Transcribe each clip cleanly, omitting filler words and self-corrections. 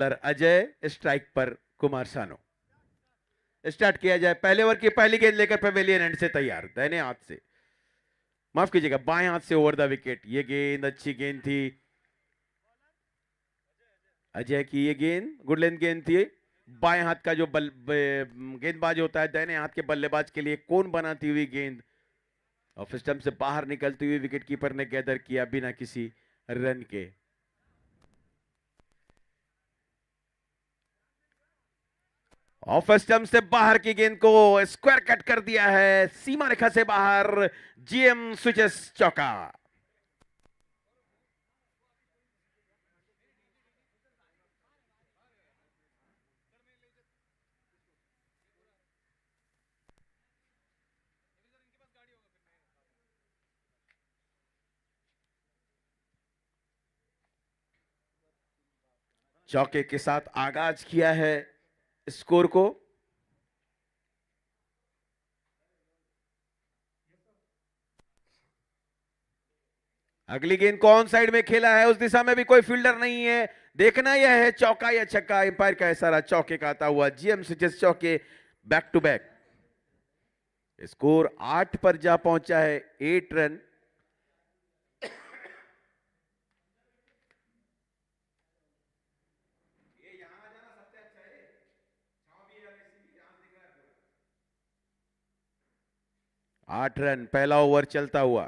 पर अजय, स्ट्राइक पर कुमार सानू। स्टार्ट किया जाए। पहले ओवर की पहली गेंद लेकर पवेलियन एंड से तैयार, दाहिने हाथ से, माफ कीजिएगा बाएं हाथ से ओवर द विकेट। ये गेंद अच्छी गेंद थी, अजय की ये गेंद गुड लेंथ गेंद थी। बाएं हाथ का जो गेंदबाज होता है, दाहिने हाथ के बल्लेबाज के लिए कौन बनाती हुई गेंद ऑफ स्टंप से बाहर निकलती हुई विकेट कीपर ने गैदर किया बिना किसी रन के। ऑफ स्टंप से बाहर की गेंद को स्क्वायर कट कर दिया है, सीमा रेखा से बाहर। जीएम स्विचेस चौका। चौके के साथ आगाज किया है स्कोर को। अगली गेंद को ऑन साइड में खेला है, उस दिशा में भी कोई फील्डर नहीं है। देखना यह है चौका या छक्का। एम्पायर का इशारा चौके का आता हुआ। जीएम स्विचेस चौके, बैक टू बैक। स्कोर 8 पर जा पहुंचा है, 8 रन। आठ रन, पहला ओवर चलता हुआ।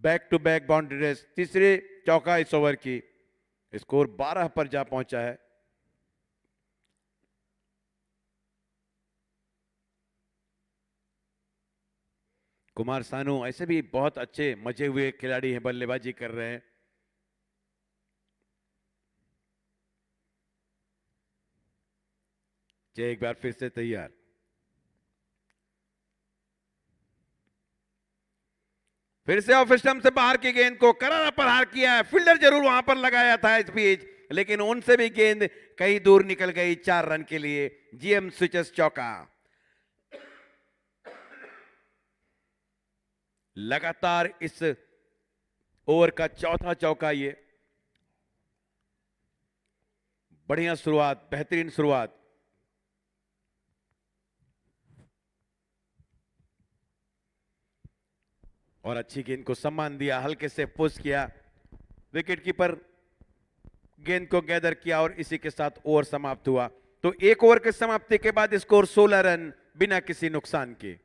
Back to back boundaries, तीसरे चौका इस ओवर की। स्कोर 12 पर जा पहुंचा है। कुमार सानू ऐसे भी बहुत अच्छे मजे हुए खिलाड़ी हैं, बल्लेबाजी कर रहे हैं। एक बार फिर से तैयार। फिर से ऑफ स्टंप से बाहर की गेंद को करारा प्रहार किया है। फील्डर जरूर वहां पर लगाया था इस बीच, लेकिन उनसे भी गेंद कहीं दूर निकल गई। 4 रन के लिए जीएम स्विचेस चौका। लगातार इस ओवर का चौथा चौका ये। बढ़िया शुरुआत, बेहतरीन शुरुआत। और अच्छी गेंद को सम्मान दिया, हल्के से पुश किया, विकेट कीपर गेंद को गैदर किया और इसी के साथ ओवर समाप्त हुआ। तो एक ओवर के समाप्ति के बाद स्कोर 16 रन बिना किसी नुकसान के।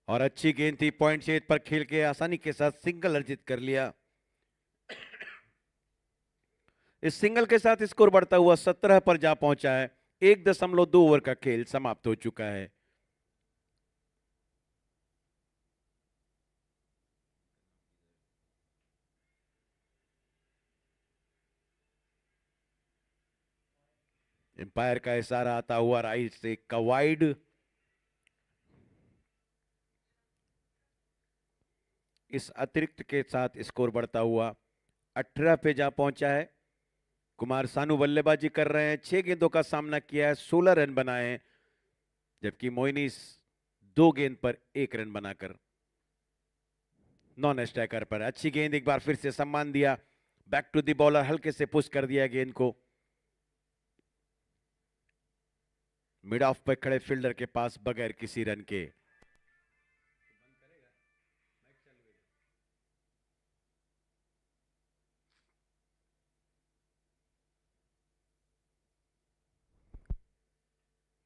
और अच्छी गेंद थी, पॉइंट छेद पर खेल के आसानी के साथ सिंगल अर्जित कर लिया। इस सिंगल के साथ स्कोर बढ़ता हुआ 17 पर जा पहुंचा है। 1.2 ओवर का खेल समाप्त हो चुका है। एम्पायर का इशारा आता हुआ राइट से वाइड। इस अतिरिक्त के साथ स्कोर बढ़ता हुआ 18 पे जा पहुंचा है। कुमार सानू बल्लेबाजी कर रहे हैं, 6 गेंदों का सामना किया है, 16 रन बनाए हैं, जबकि मोइनी 2 गेंद पर 1 रन बनाकर नॉन स्ट्राइकर पर अच्छी गेंद, एक बार फिर से सम्मान दिया, बैक टू द बॉलर, हल्के से पुश कर दिया गेंद को मिड ऑफ पे खड़े फील्डर के पास बगैर किसी रन के।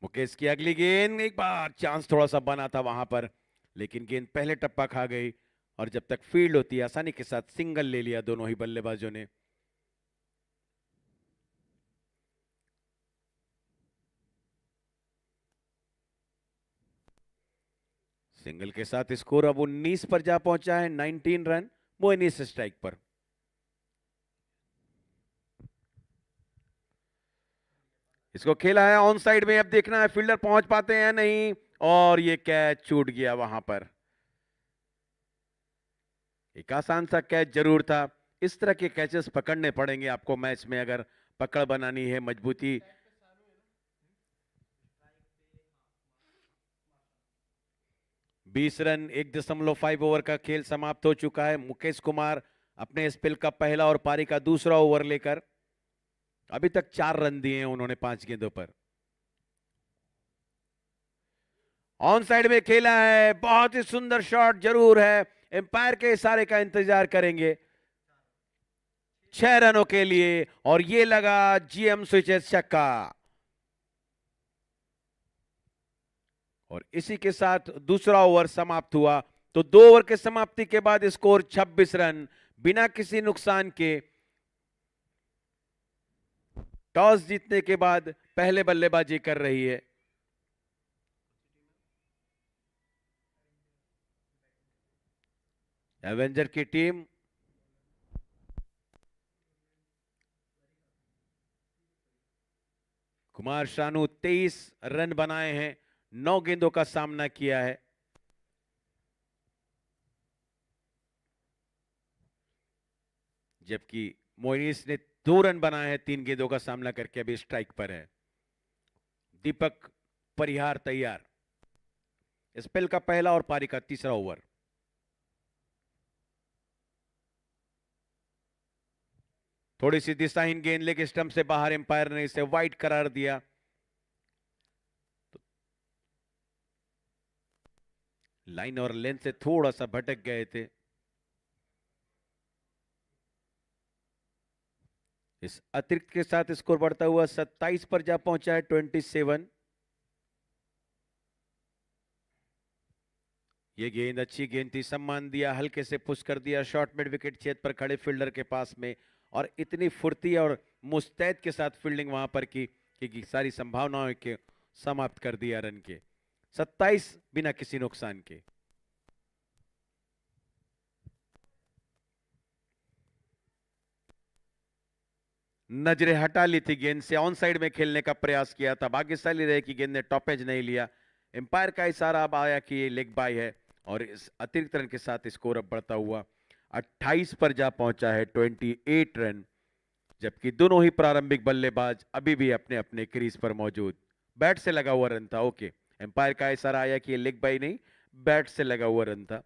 मुकेश की अगली गेंद, एक बार चांस थोड़ा सा बना था वहां पर, लेकिन गेंद पहले टप्पा खा गई और जब तक फील्ड होती है आसानी के साथ सिंगल ले लिया दोनों ही बल्लेबाजों ने। सिंगल के साथ स्कोर अब 19 पर जा पहुंचा है, 19 रन मोइनीस स्ट्राइक पर। इसको खेला है ऑन साइड में, अब देखना है फील्डर पहुंच पाते हैं या नहीं, और ये कैच छूट गया वहां पर। एक आसान सा कैच जरूर था, इस तरह के कैचेस पकड़ने पड़ेंगे आपको मैच में अगर पकड़ बनानी है, मजबूती। 20 रन 1.5 ओवर का खेल समाप्त हो चुका है। मुकेश कुमार अपने स्पेल का पहला और पारी का दूसरा ओवर लेकर अभी तक 4 रन दिए हैं उन्होंने 5 गेंदों पर। ऑन साइड में खेला है, बहुत ही सुंदर शॉट जरूर है, एम्पायर के इशारे का इंतजार करेंगे 6 रनों के लिए, और ये लगा जीएम स्विचेस छक्का। और इसी के साथ दूसरा ओवर समाप्त हुआ। तो 2 ओवर के समाप्ति के बाद स्कोर 26 रन बिना किसी नुकसान के। टॉस जीतने के बाद पहले बल्लेबाजी कर रही है एवेंजर की टीम। कुमार शानू 23 रन बनाए हैं, 9 गेंदों का सामना किया है। जबकि मोइनीस ने 2 रन बनाए हैं 3 गेंदों का सामना करके, अभी स्ट्राइक पर है। दीपक परिहार तैयार, स्पेल का पहला और पारी का तीसरा ओवर। थोड़ी सी दिशाहीन गेंद लेके स्टंप से बाहर, एम्पायर ने इसे वाइड करार दिया। लाइन और लेंथ से थोड़ा सा भटक गए थे। इस अतिरिक्त के साथ स्कोर बढ़ता हुआ 27 पर जा पहुंचा है, 27। ये गेंद अच्छी गेंद थी, सम्मान दिया, हल्के से पुश कर दिया शॉर्ट मिड विकेट क्षेत्र पर खड़े फील्डर के पास में, और इतनी फुर्ती और मुस्तैद के साथ फील्डिंग वहां पर की कि सारी संभावनाओं के समाप्त कर दिया रन के। 27 बिना किसी नुकसान के। नजरें हटा ली थी गेंद से, ऑन साइड में खेलने का प्रयास किया था, भाग्यशाली रहे कि गेंद ने टॉपेज नहीं लिया। एम्पायर का इशारा अब आया कि ये लेग बाय है, और इस अतिरिक्त रन के साथ स्कोर अब बढ़ता हुआ 28 पर जा पहुंचा है, 28 रन। जबकि दोनों ही प्रारंभिक बल्लेबाज अभी भी अपने अपने क्रीज पर मौजूद। बैट से लगा हुआ रन था, ओके, एम्पायर का इशारा आया कि ये लेग बाय नहीं, बैट से लगा हुआ रन था।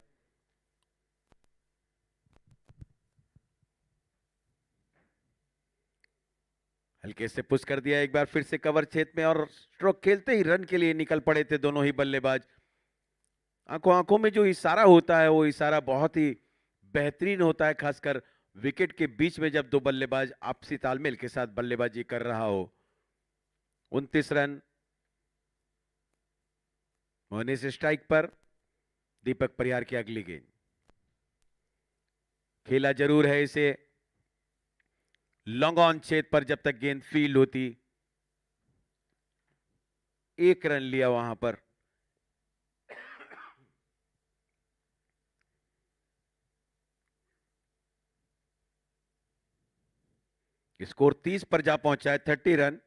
हल्के से पुश कर दिया एक बार फिर से कवर क्षेत्र में, और स्ट्रोक खेलते ही रन के लिए निकल पड़े थे दोनों ही बल्लेबाज। आंखों आंखों में जो इशारा होता है वो इशारा बहुत ही बेहतरीन होता है, खासकर विकेट के बीच में जब दो बल्लेबाज आपसी तालमेल के साथ बल्लेबाजी कर रहा हो। 29 रन होने से स्ट्राइक पर। दीपक परिहार की अगली गेंद, खेला जरूर है इसे लॉन्ग ऑन क्षेत्र पर, जब तक गेंद फील्ड होती। 1 रन लिया वहां पर। स्कोर 30 पर जा पहुंचा है, 30 रन।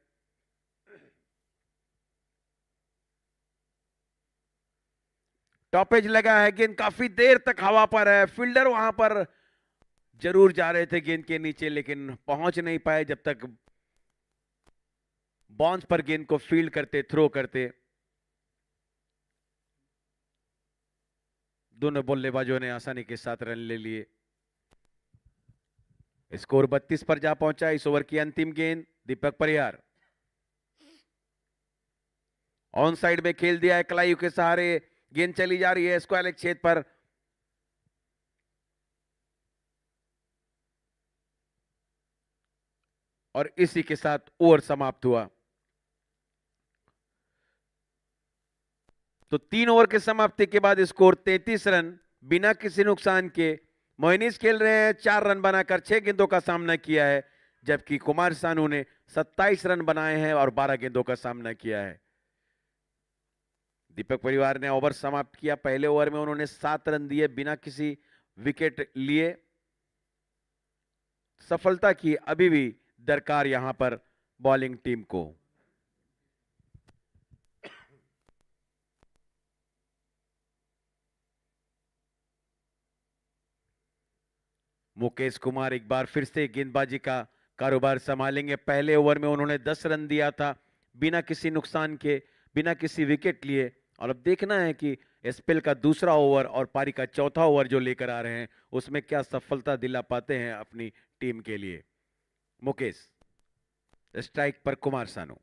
टॉपेज लगा है, गेंद काफी देर तक हवा पर है, फील्डर वहां पर जरूर जा रहे थे गेंद के नीचे, लेकिन पहुंच नहीं पाए जब तक बाउंस पर गेंद को फील्ड करते, थ्रो करते। दोनों बल्लेबाजों ने आसानी के साथ रन ले लिए। स्कोर 32 पर जा पहुंचा। इस ओवर की अंतिम गेंद दीपक परिहार ऑन साइड में खेल दिया है। कलायु के सहारे गेंद चली जा रही है स्क्वायर लेग छेद पर। और इसी के साथ ओवर समाप्त हुआ। तो 3 ओवर के समाप्ति के बाद स्कोर 33 रन बिना किसी नुकसान के। मोइनीस खेल रहे हैं 4 रन बनाकर 6 गेंदों का सामना किया है, जबकि कुमार सानू ने 27 रन बनाए हैं और 12 गेंदों का सामना किया है। दीपक परिवार ने ओवर समाप्त किया। पहले ओवर में उन्होंने 7 रन दिए बिना किसी विकेट लिए। सफलता की अभी भी दरकार यहां पर बॉलिंग टीम को। मुकेश कुमार एक बार फिर से गेंदबाजी का कारोबार संभालेंगे। पहले ओवर में उन्होंने 10 रन दिया था बिना किसी नुकसान के, बिना किसी विकेट लिए। और अब देखना है कि स्पेल का दूसरा ओवर और पारी का चौथा ओवर जो लेकर आ रहे हैं उसमें क्या सफलता दिला पाते हैं अपनी टीम के लिए। मुकेश स्ट्राइक पर कुमार सानू।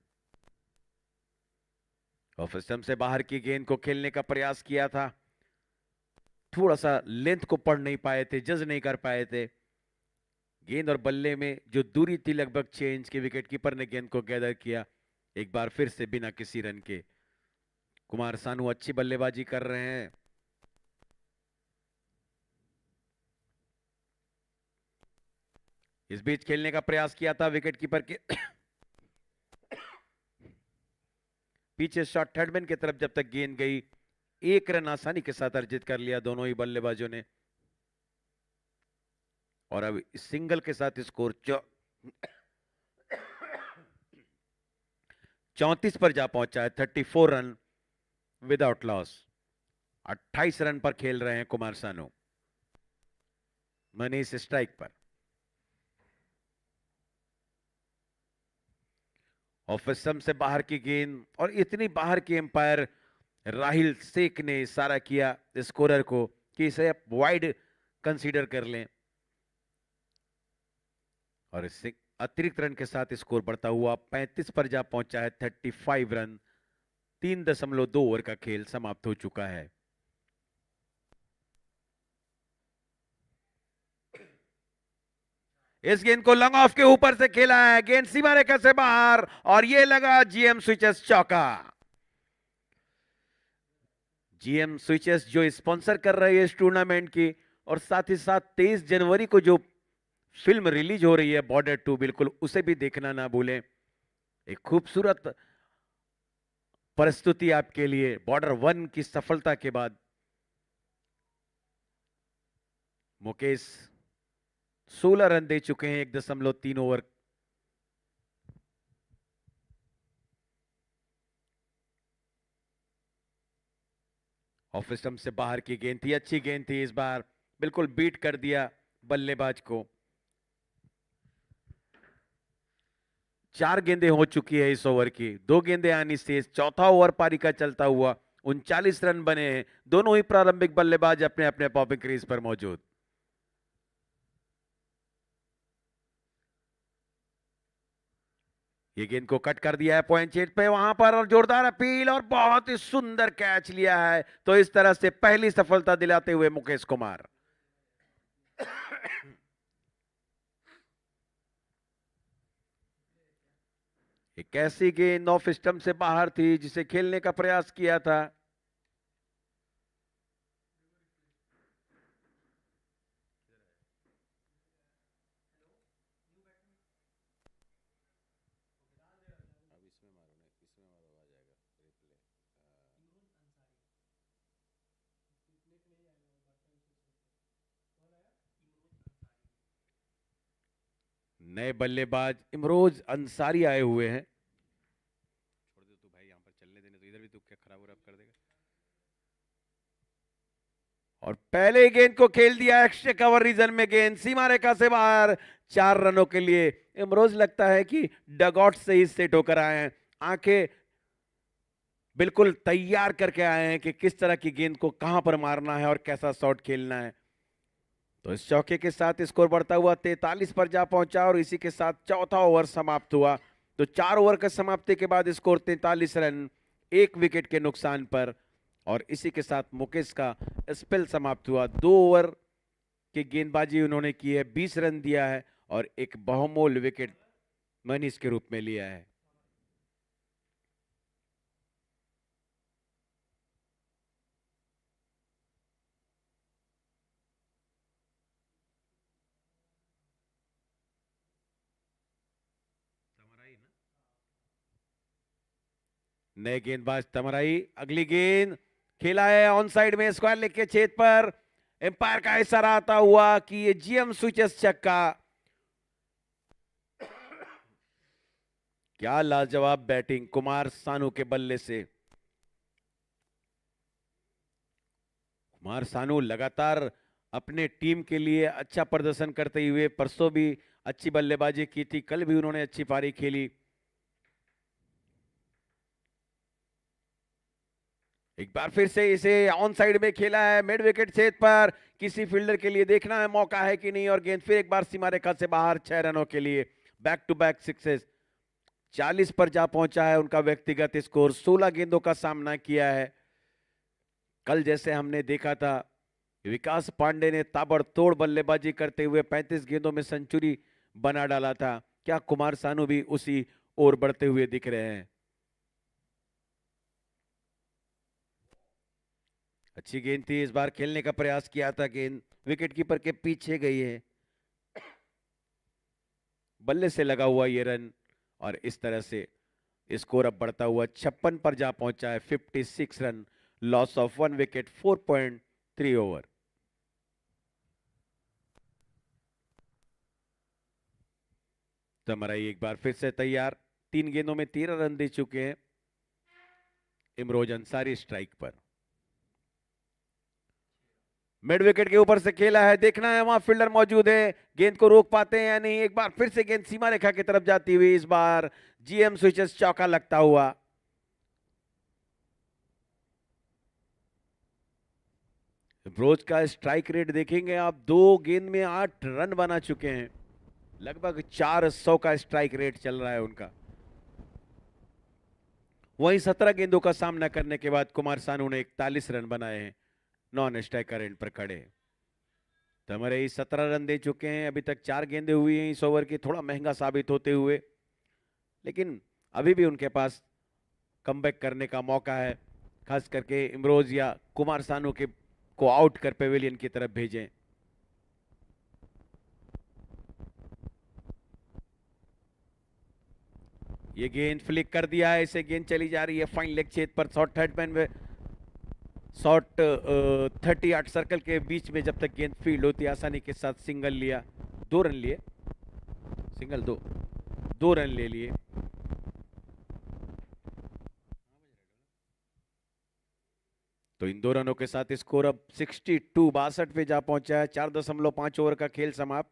ऑफ स्टंप से बाहर की गेंद को खेलने का प्रयास किया था, थोड़ा सा लेंथ को पढ़ नहीं पाए थे, जज नहीं कर पाए थे। गेंद और बल्ले में जो दूरी थी लगभग 6 इंच की, विकेट कीपर ने गेंद को गैदर किया। एक बार फिर से बिना किसी रन के कुमार सानू अच्छी बल्लेबाजी कर रहे हैं। इस बीच खेलने का प्रयास किया था विकेट कीपर के पीछे शॉट थर्डमैन की तरफ, जब तक गेंद गई 1 रन आसानी के साथ अर्जित कर लिया दोनों ही बल्लेबाजों ने। और अब सिंगल के साथ स्कोर 34 पर जा पहुंचा है। 34 रन विदाउट लॉस। 28 रन पर खेल रहे हैं कुमार सानू। मनीष स्ट्राइक पर। ऑफ स्टंप से बाहर की गेंद, और इतनी बाहर की एम्पायर राहिल शेख ने इशारा किया स्कोरर को कि इसे वाइड कंसीडर कर लें। और इससे अतिरिक्त रन के साथ स्कोर बढ़ता हुआ 35 पर जा पहुंचा है। 35 रन। 3.2 ओवर का खेल समाप्त हो चुका है। इस गेंद को लॉन्ग ऑफ के ऊपर से खेला है, गेंद सीमा रेखा से बाहर, और ये लगा जीएम स्विचेस चौका। जीएम स्विचेस जो स्पॉन्सर कर रही है इस टूर्नामेंट की, और साथ ही साथ 23 जनवरी को जो फिल्म रिलीज हो रही है बॉर्डर 2, बिल्कुल उसे भी देखना ना भूलें। एक खूबसूरत प्रस्तुति आपके लिए बॉर्डर 1 की सफलता के बाद। मुकेश 16 रन दे चुके हैं 1.3 ओवर। ऑफ स्टंप से बाहर की गेंद थी, अच्छी गेंद थी, इस बार बिल्कुल बीट कर दिया बल्लेबाज को। 4 गेंदें हो चुकी है इस ओवर की, 2 गेंदें आनी शेष। चौथा ओवर पारी का चलता हुआ 39 रन बने हैं। दोनों ही प्रारंभिक बल्लेबाज अपने अपने पॉपिंग क्रीज पर मौजूद। ये गेंद को कट कर दिया है पॉइंट चेट पे वहां पर, और जोरदार अपील और बहुत ही सुंदर कैच लिया है। तो इस तरह से पहली सफलता दिलाते हुए मुकेश कुमार। एक ऐसी गेंद ऑफ स्टंप से बाहर थी जिसे खेलने का प्रयास किया था। नए बल्लेबाज इमरोज अंसारी आए हुए हैं। छोड़ दे तू भाई, यहां पर चलने देने, तो इधर भी तू क्या खराब कर देगा। और पहले ही गेंद को खेल दिया एक्स्ट्रा कवर रीजन में, गेंद सीमा रेखा से बाहर। 4 रनों के लिए इमरोज लगता है कि डगआउट से ही सेट होकर आए हैं। आंखें बिल्कुल तैयार करके आए हैं कि किस तरह की गेंद को कहां पर मारना है और कैसा शॉट खेलना है। तो इस चौके के साथ स्कोर बढ़ता हुआ 43 पर जा पहुंचा और इसी के साथ चौथा ओवर समाप्त हुआ। तो 4 ओवर के समाप्ति के बाद स्कोर 43 रन, 1 विकेट के नुकसान पर। और इसी के साथ मुकेश का स्पेल समाप्त हुआ। 2 ओवर की गेंदबाजी उन्होंने की है, 20 रन दिया है और एक बहुमूल्य विकेट मनीष के रूप में लिया है। नए गेंदबाज तमराई, अगली गेंद खेला है ऑन साइड में, स्क्वायर लेग के छेद पर। एम्पायर का इशारा आता हुआ कि ये जीएम स्विचेस छक्का। क्या लाजवाब बैटिंग कुमार सानू के बल्ले से। कुमार सानू लगातार अपने टीम के लिए अच्छा प्रदर्शन करते हुए, परसों भी अच्छी बल्लेबाजी की थी, कल भी उन्होंने अच्छी पारी खेली। एक बार फिर से इसे ऑन साइड में खेला है, मिड विकेट छेद पर। किसी फील्डर के लिए देखना है मौका है कि नहीं, और गेंद फिर एक बार सीमा रेखा से बाहर, 6 रनों के लिए बैक टू बैक सिक्सेस। 40 पर जा पहुंचा है उनका व्यक्तिगत स्कोर। 16 गेंदों का सामना किया है। कल जैसे हमने देखा था, विकास पांडे ने ताबड़तोड़ बल्लेबाजी करते हुए 35 गेंदों में सेंचुरी बना डाला था। क्या कुमार सानू भी उसी ओर बढ़ते हुए दिख रहे हैं? अच्छी गेंद थी, इस बार खेलने का प्रयास किया था, गेंद विकेट कीपर के पीछे गई है। बल्ले से लगा हुआ ये रन और इस तरह से स्कोर अब बढ़ता हुआ 56 पर जा पहुंचा है। 56 run, loss of 1 wicket, 4.3 over. तमराई एक बार फिर से तैयार, 3 गेंदों में 13 रन दे चुके हैं। इमरोज अंसारी स्ट्राइक पर। मिड विकेट के ऊपर से खेला है, देखना है वहां फील्डर मौजूद है, गेंद को रोक पाते हैं या नहीं। एक बार फिर से गेंद सीमा रेखा की तरफ जाती हुई, इस बार जीएम स्विचेस चौका लगता हुआ। ब्रोज का स्ट्राइक रेट देखेंगे आप, 2 गेंद में 8 रन बना चुके हैं। लगभग 400 का स्ट्राइक रेट चल रहा है उनका। वहीं 17 गेंदों का सामना करने के बाद कुमार सानू ने 41 रन बनाए हैं, नॉन स्ट्राइकर एंड पर खड़े। तमरई 17 रन दे चुके हैं, अभी तक 4 गेंदें हुई हैं इस ओवर की, थोड़ा महंगा साबित होते हुए, लेकिन अभी भी उनके पास कमबैक करने का मौका है। खास करके इमरोज या कुमार सानू के को आउट कर पेविलियन की तरफ भेजें। ये गेंद फ्लिक कर दिया है, इसे गेंद चली जा रही है फाइन लेग छेद पर। शॉर्ट थर्ड मैन में शॉर्ट 38 सर्कल के बीच में जब तक गेंद फील्ड होती है, आसानी के साथ सिंगल लिया, 2 रन लिए, सिंगल 2 रन ले लिए। तो इन 2 रनों के साथ स्कोर अब 62 पे जा पहुंचा है। 4.5 ओवर का खेल समाप्त।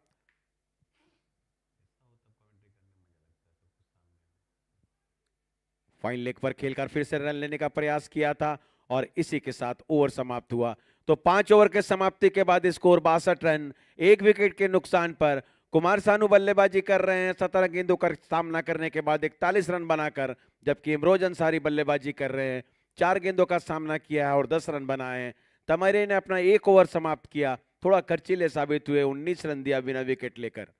फाइन लेग पर खेलकर फिर से रन लेने का प्रयास किया था और इसी के साथ ओवर समाप्त हुआ। तो 5 ओवर के समाप्ति के बाद स्कोर 62 रन, 1 विकेट के नुकसान पर। कुमार सानू बल्लेबाजी कर रहे हैं 17 गेंदों का सामना करने के बाद 41 रन बनाकर, जबकि इमरोज अंसारी बल्लेबाजी कर रहे हैं, 4 गेंदों का सामना किया है और 10 रन बनाए हैं। तमरे ने अपना 1 ओवर समाप्त किया, थोड़ा खर्चीले साबित हुए, 19 रन दिया बिना विकेट लेकर।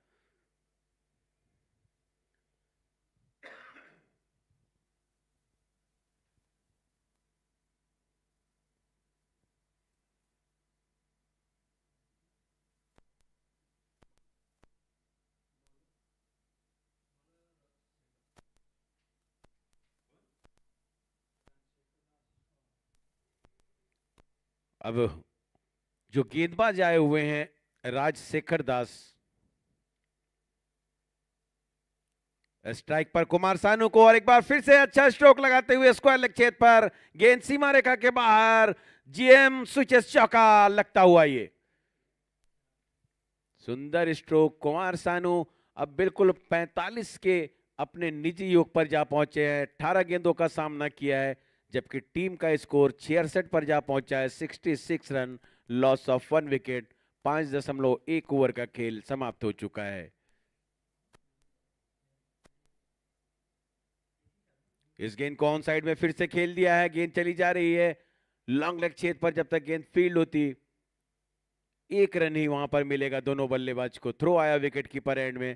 अब जो गेंदबाज आए हुए हैं, राजशेखर दास। स्ट्राइक पर कुमार सानू को, और एक बार फिर से अच्छा स्ट्रोक लगाते हुए स्क्वायर लेग छेद पर, गेंद सीमा रेखा के बाहर, जीएम स्विचेस चौका लगता हुआ। ये सुंदर स्ट्रोक, कुमार सानू अब बिल्कुल 45 के अपने निजी योग पर जा पहुंचे हैं। 18 गेंदों का सामना किया है, जबकि टीम का स्कोर 66 पर जा पहुंचा है, 66 run, loss of 1 wicket. 5.1 over का खेल समाप्त हो चुका है। इस गेंद को ऑन साइड में फिर से खेल दिया है, गेंद चली जा रही है लॉन्ग लेग छेद पर। जब तक गेंद फील्ड होती, 1 रन ही वहां पर मिलेगा दोनों बल्लेबाज को। थ्रो आया विकेट कीपर एंड में,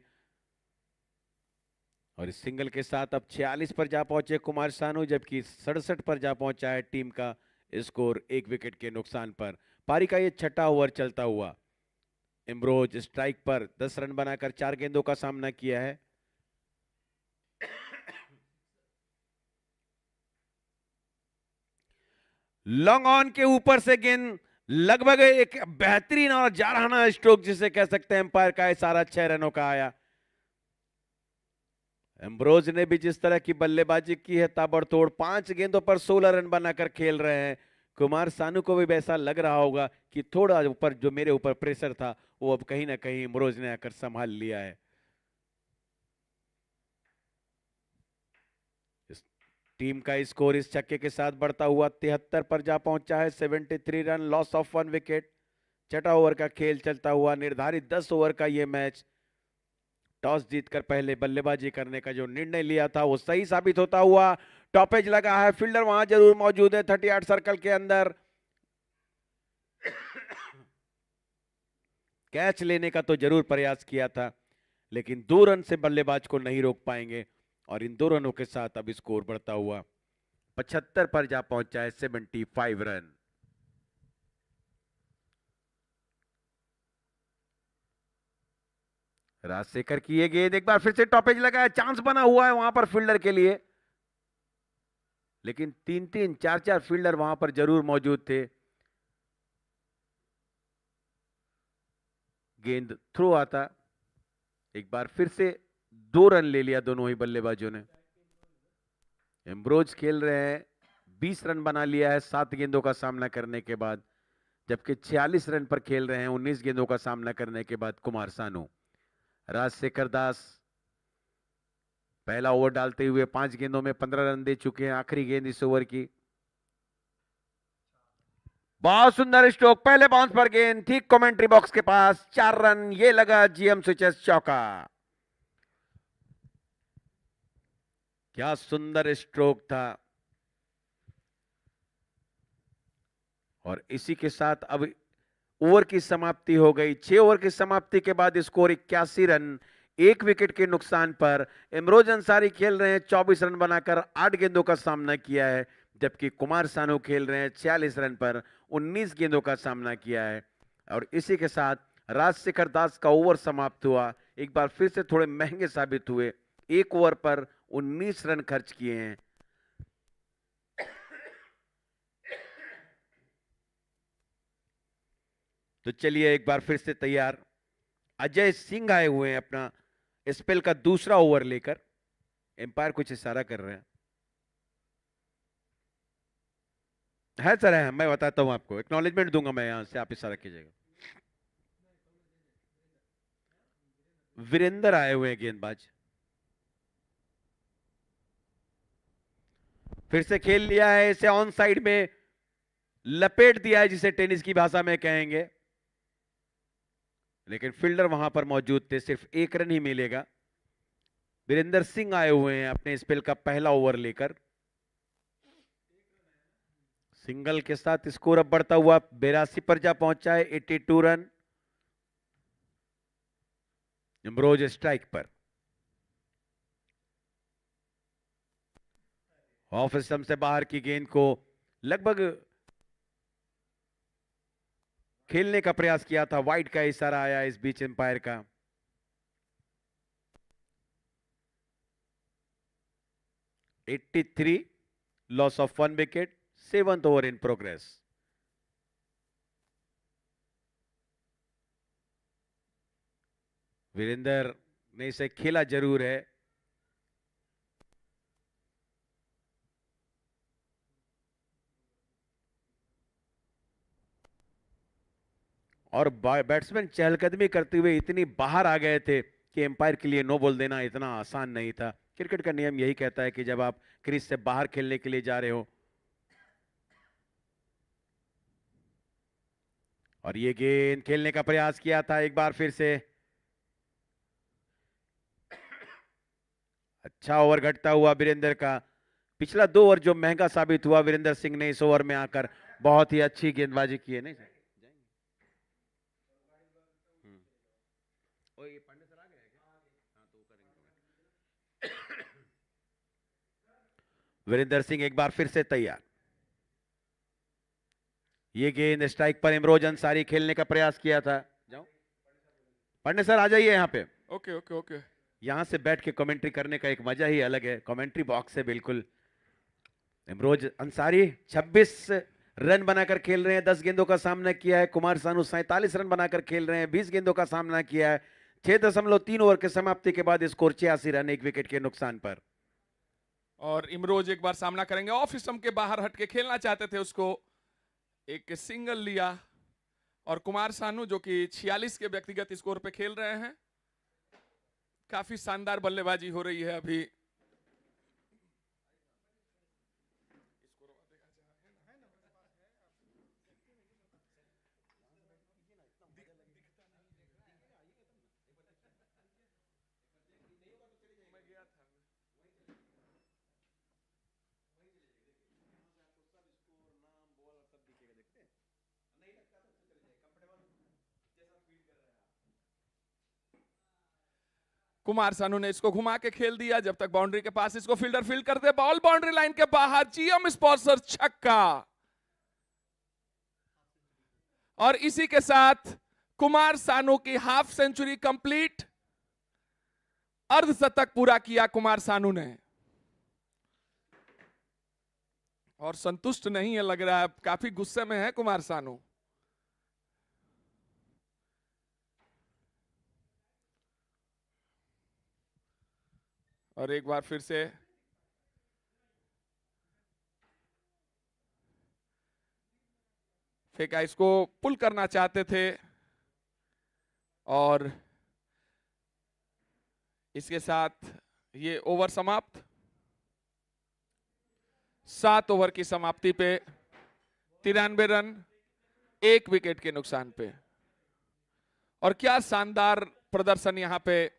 और इस सिंगल के साथ अब 46 पर जा पहुंचे कुमार सानू, जबकि 67 पर जा पहुंचा है टीम का स्कोर 1 विकेट के नुकसान पर। पारी का ये छठा ओवर चलता हुआ। इम्ब्रोज स्ट्राइक पर 10 रन बनाकर 4 गेंदों का सामना किया है। लॉन्ग ऑन के ऊपर से गेंद लगभग एक बेहतरीन और जारहाना स्ट्रोक जिसे कह सकते हैं एम्पायर का इशारा 6 रनों का आया। एम्ब्रोज ने भी जिस तरह की बल्लेबाजी की है ताबड़तोड़, 5 गेंदों पर 16 रन बनाकर खेल रहे हैं। कुमार सानू को भी वैसा लग रहा होगा कि थोड़ा ऊपर जो मेरे ऊपर प्रेशर था वो अब कहीं ना कहीं एम्ब्रोज ने आकर संभाल लिया है। टीम का स्कोर इस छक्के के साथ बढ़ता हुआ 73 पर जा पहुंचा है, 73 रन, लॉस ऑफ 1 विकेट। छठा ओवर का खेल चलता हुआ। निर्धारित 10 ओवर का यह मैच टॉस जीतकर पहले बल्लेबाजी करने का जो निर्णय लिया था वो सही साबित होता हुआ। टॉपेज लगा है, फील्डर वहां जरूर मौजूद है 38 सर्कल के अंदर। कैच लेने का तो जरूर प्रयास किया था, लेकिन 2 रन से बल्लेबाज को नहीं रोक पाएंगे, और इन 2 रनों के साथ अब स्कोर बढ़ता हुआ 75 पर जा पहुंचा है, 75 रन। राजशेखर की ये गेंद एक बार फिर से टॉपेज लगा है, चांस बना हुआ है वहां पर फील्डर के लिए, लेकिन 3-3, 4-4 फील्डर वहां पर जरूर मौजूद थे। गेंद थ्रो आता, एक बार फिर से 2 रन ले लिया दोनों ही बल्लेबाजों ने। एम्ब्रोज खेल रहे हैं, 20 रन बना लिया है 7 गेंदों का सामना करने के बाद, जबकि 46 रन पर खेल रहे हैं 19 गेंदों का सामना करने के बाद कुमार सानू। राजशेखर दास पहला ओवर डालते हुए 5 गेंदों में 15 रन दे चुके हैं। आखिरी गेंद इस ओवर की, बहुत सुंदर स्ट्रोक, पहले बाउंस पर गेंद ठीक कमेंट्री बॉक्स के पास, 4 रन। ये लगा जीएम स्विचेस चौका। क्या सुंदर स्ट्रोक था, और इसी के साथ अब ओवर की समाप्ति हो गई। 6 ओवर की समाप्ति के बाद स्कोर 81 रन, 1 विकेट के नुकसान पर। इमरोज अंसारी खेल रहे हैं 24 रन बनाकर 8 गेंदों का सामना किया है, जबकि कुमार सानू खेल रहे हैं 46 रन पर 19 गेंदों का सामना किया है। और इसी के साथ राजशेखर दास का ओवर समाप्त हुआ। एक बार फिर से थोड़े महंगे साबित हुए, 1 ओवर पर 19 रन खर्च किए हैं। तो चलिए एक बार फिर से तैयार। अजय सिंह आए हुए हैं अपना स्पेल का दूसरा ओवर लेकर। एम्पायर कुछ इशारा कर रहे हैं। है सर, है, मैं बताता हूं आपको, एक्नॉलेजमेंट दूंगा मैं यहां से, आप इशारा कीजिएगा। वीरेंद्र आए हुए हैं गेंदबाज। फिर से खेल लिया है इसे, ऑन साइड में लपेट दिया है जिसे टेनिस की भाषा में कहेंगे, लेकिन फील्डर वहां पर मौजूद थे, सिर्फ 1 रन ही मिलेगा। वीरेंद्र सिंह आए हुए हैं अपने स्पेल का पहला ओवर लेकर। सिंगल के साथ स्कोर अब बढ़ता हुआ 82 पर जा पहुंचा है, 82 रन। इमरोज स्ट्राइक पर, ऑफ स्टंप से बाहर की गेंद को लगभग खेलने का प्रयास किया था, वाइड का इशारा आया इस बीच एम्पायर का। (83) loss of 1 wicket, 7th over in progress. Virender ने इसे खेला जरूर है, और बैट्समैन चहलकदमी करते हुए इतनी बाहर आ गए थे कि एम्पायर के लिए नो बॉल देना इतना आसान नहीं था। क्रिकेट का नियम यही कहता है कि जब आप क्रीज से बाहर खेलने के लिए जा रहे हो और ये गेंद खेलने का प्रयास किया था एक बार फिर से। अच्छा ओवर घटता हुआ वीरेंद्र का। पिछला 2 ओवर जो महंगा साबित हुआ वीरेंद्र सिंह ने इस ओवर में आकर बहुत ही अच्छी गेंदबाजी की है। नहीं सर ये पांडे सर आ गए हैं क्या? हाँ तो करेंगे। वीरेंद्र सिंह एक बार फिर से तैयार। ये गेंद स्ट्राइक पर इमरोज अंसारी खेलने का प्रयास किया था। जाओ पांडे सर आ जाइए यहाँ पे। Okay okay okay. यहां से बैठ के कमेंट्री करने का एक मजा ही अलग है। कमेंट्री बॉक्स है बिल्कुल। इमरोज अंसारी 26 रन बनाकर खेल रहे हैं। 10 गेंदों का सामना किया है। कुमार सानू 47 रन बनाकर खेल रहे हैं। 20 गेंदों का सामना किया है। 6.3 ओवर के समाप्ति के बाद स्कोर 86 रन 1 विकेट के नुकसान पर। और इमरोज एक बार सामना करेंगे। ऑफ स्टंप के बाहर हटके खेलना चाहते थे, उसको एक सिंगल लिया। और कुमार सानू जो कि 46 के व्यक्तिगत स्कोर पे खेल रहे हैं। काफी शानदार बल्लेबाजी हो रही है अभी। कुमार सानू ने इसको घुमा के खेल दिया। जब तक बाउंड्री के पास इसको फील्डर फील्ड कर दे, बॉल बाउंड्री लाइन के बाहर। जीएम स्पॉन्सर छक्का। और इसी के साथ कुमार सानू की हाफ सेंचुरी कंप्लीट। अर्धशतक पूरा किया कुमार सानू ने। और संतुष्ट नहीं है लग रहा है, काफी गुस्से में है कुमार सानू। और एक बार फिर से फेंका, इसको पुल करना चाहते थे। और इसके साथ ये ओवर समाप्त। 7 ओवर की समाप्ति पे 93 रन 1 विकेट के नुकसान पे। और क्या शानदार प्रदर्शन यहां पे।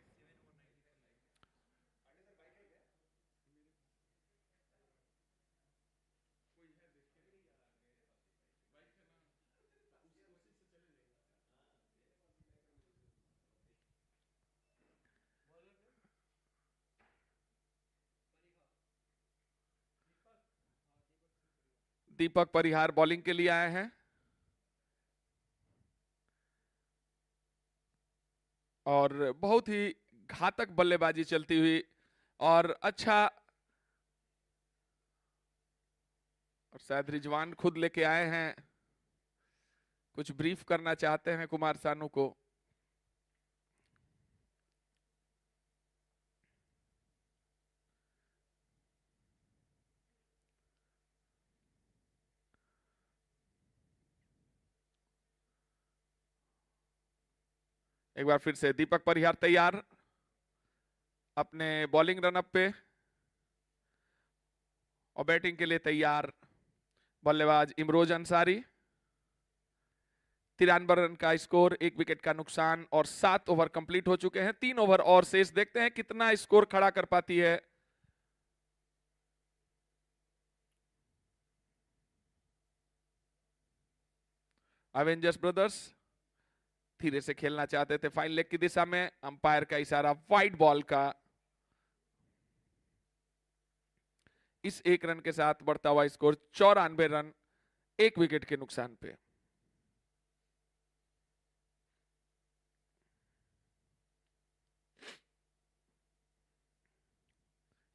दीपक परिहार बॉलिंग के लिए आए हैं। और बहुत ही घातक बल्लेबाजी चलती हुई। और अच्छा, और शायद रिजवान खुद लेके आए हैं, कुछ ब्रीफ करना चाहते हैं कुमार सानू को। एक बार फिर से दीपक परिहार तैयार अपने बॉलिंग रनअप पे। और बैटिंग के लिए तैयार बल्लेबाज इमरोज अंसारी। 93 रन का स्कोर, 1 विकेट का नुकसान। और 7 ओवर कंप्लीट हो चुके हैं। 3 ओवर और शेष। देखते हैं कितना स्कोर खड़ा कर पाती है एवेंजर्स ब्रदर्स। धीरे से खेलना चाहते थे फाइन लेग की दिशा में। अंपायर का इशारा वाइड बॉल का। इस 1 रन के साथ बढ़ता हुआ स्कोर 94 रन 1 विकेट के नुकसान पे।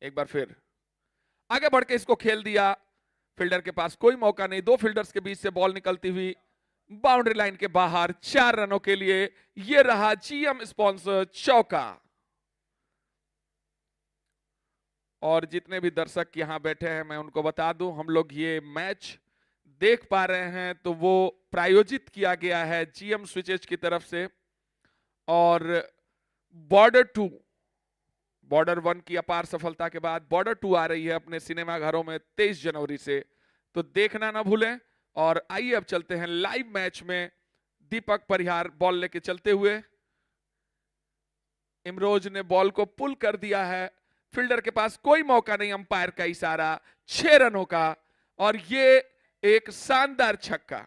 एक बार फिर आगे बढ़ के इसको खेल दिया। फील्डर के पास कोई मौका नहीं। 2 फील्डर्स के बीच से बॉल निकलती हुई बाउंड्री लाइन के बाहर। 4 रनों के लिए यह रहा जीएम स्पॉन्सर चौका। और जितने भी दर्शक यहां बैठे हैं, मैं उनको बता दूं, हम लोग ये मैच देख पा रहे हैं तो वो प्रायोजित किया गया है जीएम स्विचेज की तरफ से। और बॉर्डर 1 की अपार सफलता के बाद बॉर्डर 2 आ रही है अपने सिनेमा घरों में 23 जनवरी से। तो देखना ना भूलें। और आइए अब चलते हैं लाइव मैच में। दीपक परिहार बॉल लेके चलते हुए, इमरोज ने बॉल को पुल कर दिया है, फील्डर के पास कोई मौका नहीं, अंपायर का इशारा, 6 रनों का, और ये एक शानदार छक्का।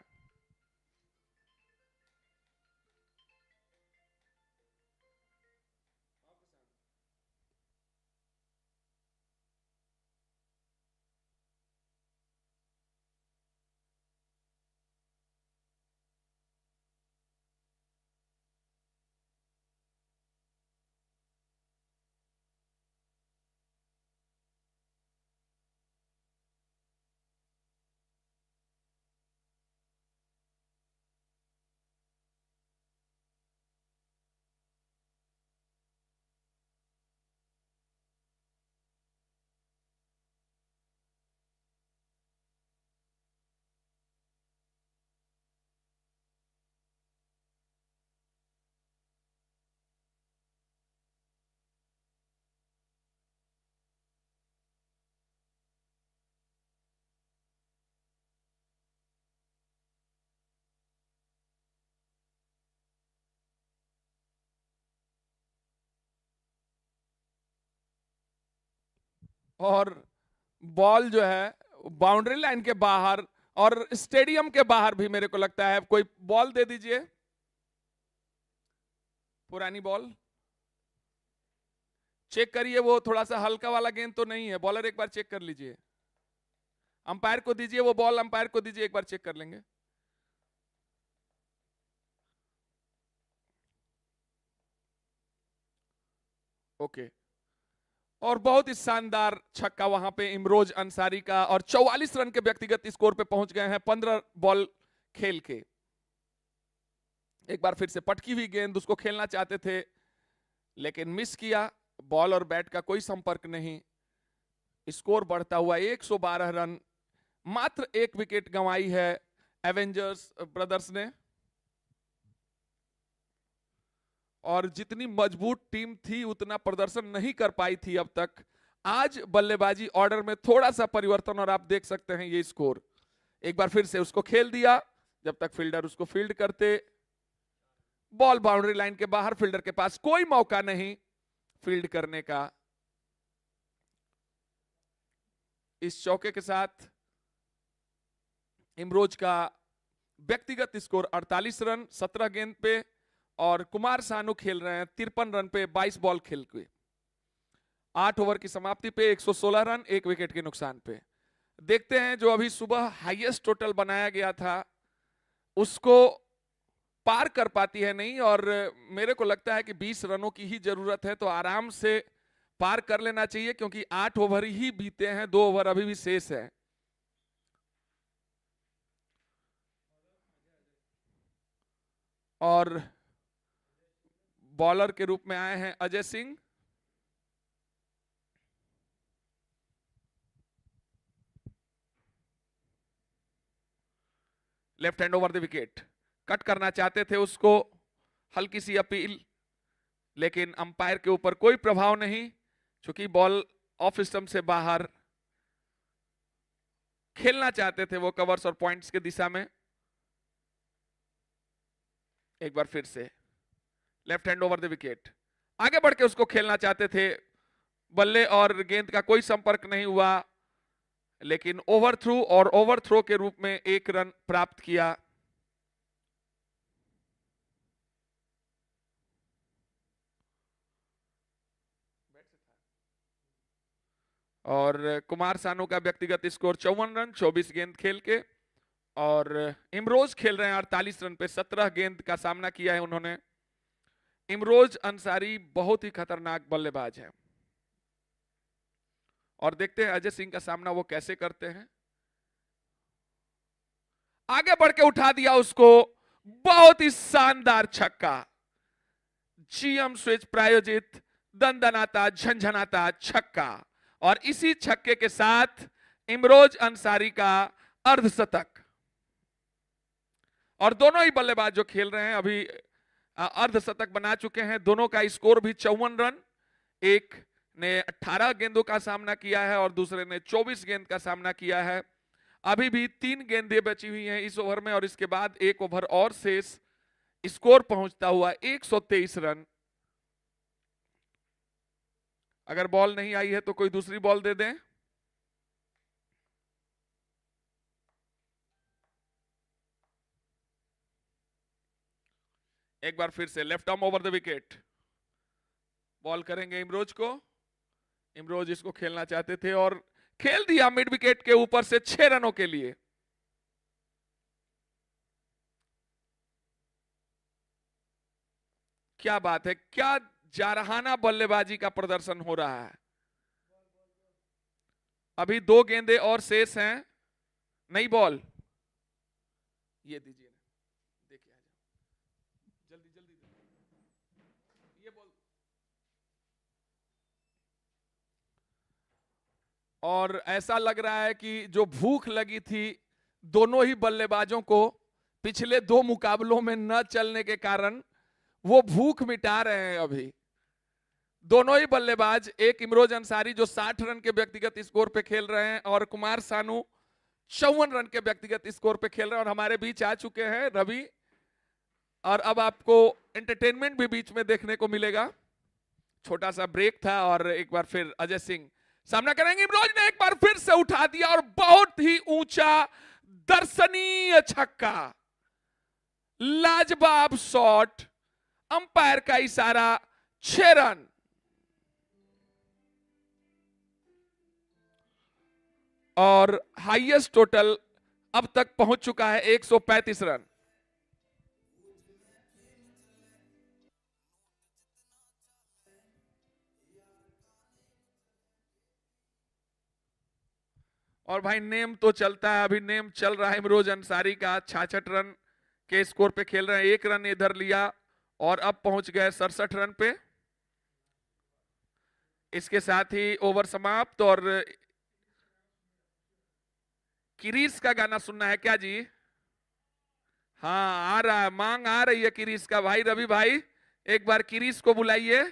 और बॉल जो है बाउंड्री लाइन के बाहर और स्टेडियम के बाहर भी मेरे को लगता है। कोई बॉल दे दीजिए, पुरानी बॉल चेक करिए, वो थोड़ा सा हल्का वाला गेंद तो नहीं है। बॉलर एक बार चेक कर लीजिए, अंपायर को दीजिए वो बॉल, अंपायर को दीजिए, एक बार चेक कर लेंगे। ओके, और बहुत ही शानदार छक्का वहां पे इमरोज अंसारी का, और 44 रन के व्यक्तिगत स्कोर पे पहुंच गए हैं 15 बॉल खेल के। एक बार फिर से पटकी हुई गेंद, उसको खेलना चाहते थे लेकिन मिस किया। बॉल और बैट का कोई संपर्क नहीं, स्कोर बढ़ता हुआ 112 रन। मात्र 1 विकेट गंवाई है एवेंजर्स ब्रदर्स ने, और जितनी मजबूत टीम थी उतना प्रदर्शन नहीं कर पाई थी अब तक। आज बल्लेबाजी ऑर्डर में थोड़ा सा परिवर्तन, और आप देख सकते हैं ये स्कोर। एक बार फिर से उसको खेल दिया, जब तक फील्डर उसको फील्ड करते। बॉल बाउंड्री लाइन के बाहर, फील्डर के पास कोई मौका नहीं फील्ड करने का। इस चौके के साथ इमरोज का व्यक्तिगत स्कोर 48 रन 17 गेंद पे, और कुमार सानू खेल रहे हैं 53 रन पे 22 बॉल खेल के। 8 ओवर की समाप्ति पे 116 रन 1 विकेट के नुकसान पे। देखते हैं जो अभी सुबह हाईएस्ट टोटल बनाया गया था उसको पार कर पाती है नहीं, और मेरे को लगता है कि 20 रनों की ही जरूरत है, तो आराम से पार कर लेना चाहिए, क्योंकि 8 ओवर ही बीते हैं, 2 ओवर अभी भी शेष है। और बॉलर के रूप में आए हैं Ajay Singh. Left hand over the wicket, cut करना चाहते थे उसको, हल्की सी अपील, लेकिन अंपायर के ऊपर कोई प्रभाव नहीं, क्योंकि बॉल ऑफ स्टंप से बाहर। खेलना चाहते थे वो कवर्स और पॉइंट्स के दिशा में। एक बार फिर से left hand over the wicket, आगे बढ़ के उसको खेलना चाहते थे, बल्ले और गेंद का कोई संपर्क नहीं हुआ, लेकिन ओवर थ्रू और ओवर थ्रो के रूप में 1 रन प्राप्त किया। और कुमार सानू का व्यक्तिगत स्कोर 54 रन 24 गेंद खेल के, और इमरोज खेल रहे हैं 48 रन पे 17 गेंद का सामना किया है उन्होंने। इमरोज अंसारी बहुत ही खतरनाक बल्लेबाज है, और देखते हैं अजय सिंह का सामना वो कैसे करते हैं। आगे बढ़ के उठा दिया उसको, बहुत ही शानदार छक्का, जीएम स्विच प्रायोजित दंदनाता झंझनाता छक्का, और इसी छक्के के साथ इमरोज अंसारी का अर्धशतक। और दोनों ही बल्लेबाज जो खेल रहे हैं अभी अर्धशतक बना चुके हैं। दोनों का स्कोर भी 54 रन, एक ने 18 गेंदों का सामना किया है और दूसरे ने 24 गेंद का सामना किया है। अभी भी 3 गेंदें बची हुई हैं इस ओवर में, और इसके बाद 1 ओवर और शेष। स्कोर पहुंचता हुआ 123 रन। अगर बॉल नहीं आई है तो कोई दूसरी बॉल दे दें। एक बार फिर से left arm over the wicket, ball करेंगे इमरोज को। इमरोज इसको खेलना चाहते थे और खेल दिया मिड विकेट के ऊपर से 6 रनों के लिए। क्या बात है, क्या जारहाना बल्लेबाजी का प्रदर्शन हो रहा है। अभी 2 गेंदे और शेष हैं। नई बॉल ये दीजिए, देखिए जल्दी जल्दी ये बॉल। और ऐसा लग रहा है कि जो भूख लगी थी दोनों ही बल्लेबाजों को पिछले 2 मुकाबलों में न चलने के कारण, वो भूख मिटा रहे हैं अभी। दोनों ही बल्लेबाज, एक इमरोज अंसारी जो 60 रन के व्यक्तिगत स्कोर पे खेल रहे हैं और कुमार सानू 54 रन के व्यक्तिगत स्कोर पे खेल रहे हैं और हमारे बीच आ चुके हैं रवि। और अब आपको एंटरटेनमेंट भी बीच में देखने को मिलेगा। छोटा सा ब्रेक था और एक बार फिर अजय सिंह सामना करेंगे। इमरोज ने एक बार फिर से उठा दिया और बहुत ही ऊंचा दर्शनीय छक्का, लाजवाब शॉट, अंपायर का इशारा, 6 रन। और हाईएस्ट टोटल अब तक पहुंच चुका है 135 रन। और भाई नेम तो चलता है, अभी नेम चल रहा है इमरोज अंसारी का। 66 रन के स्कोर पे खेल रहे हैं, 1 रन इधर लिया और अब पहुंच गए 67 रन पे। इसके साथ ही ओवर समाप्त। और किरीस का गाना सुनना है क्या जी? हाँ आ रहा है, मांग आ रही है किरीस का। भाई रवि भाई एक बार किरीस को बुलाइए।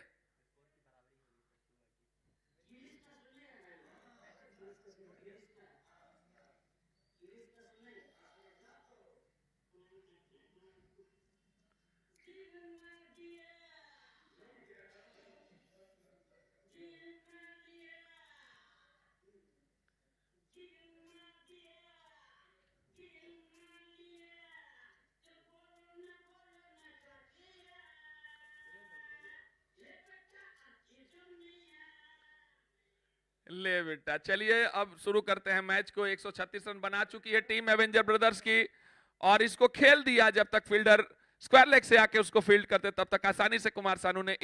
ले बेटा, चलिए अब शुरू करते हैं मैच को। 136 रन बना चुकी है टीम एवेंजर ब्रदर्स की और इसको खेल दिया। जब तक फील्डर स्क्वायर लेग से आके उसको फील्ड करते तब तक आसानी से कुमार सानू ने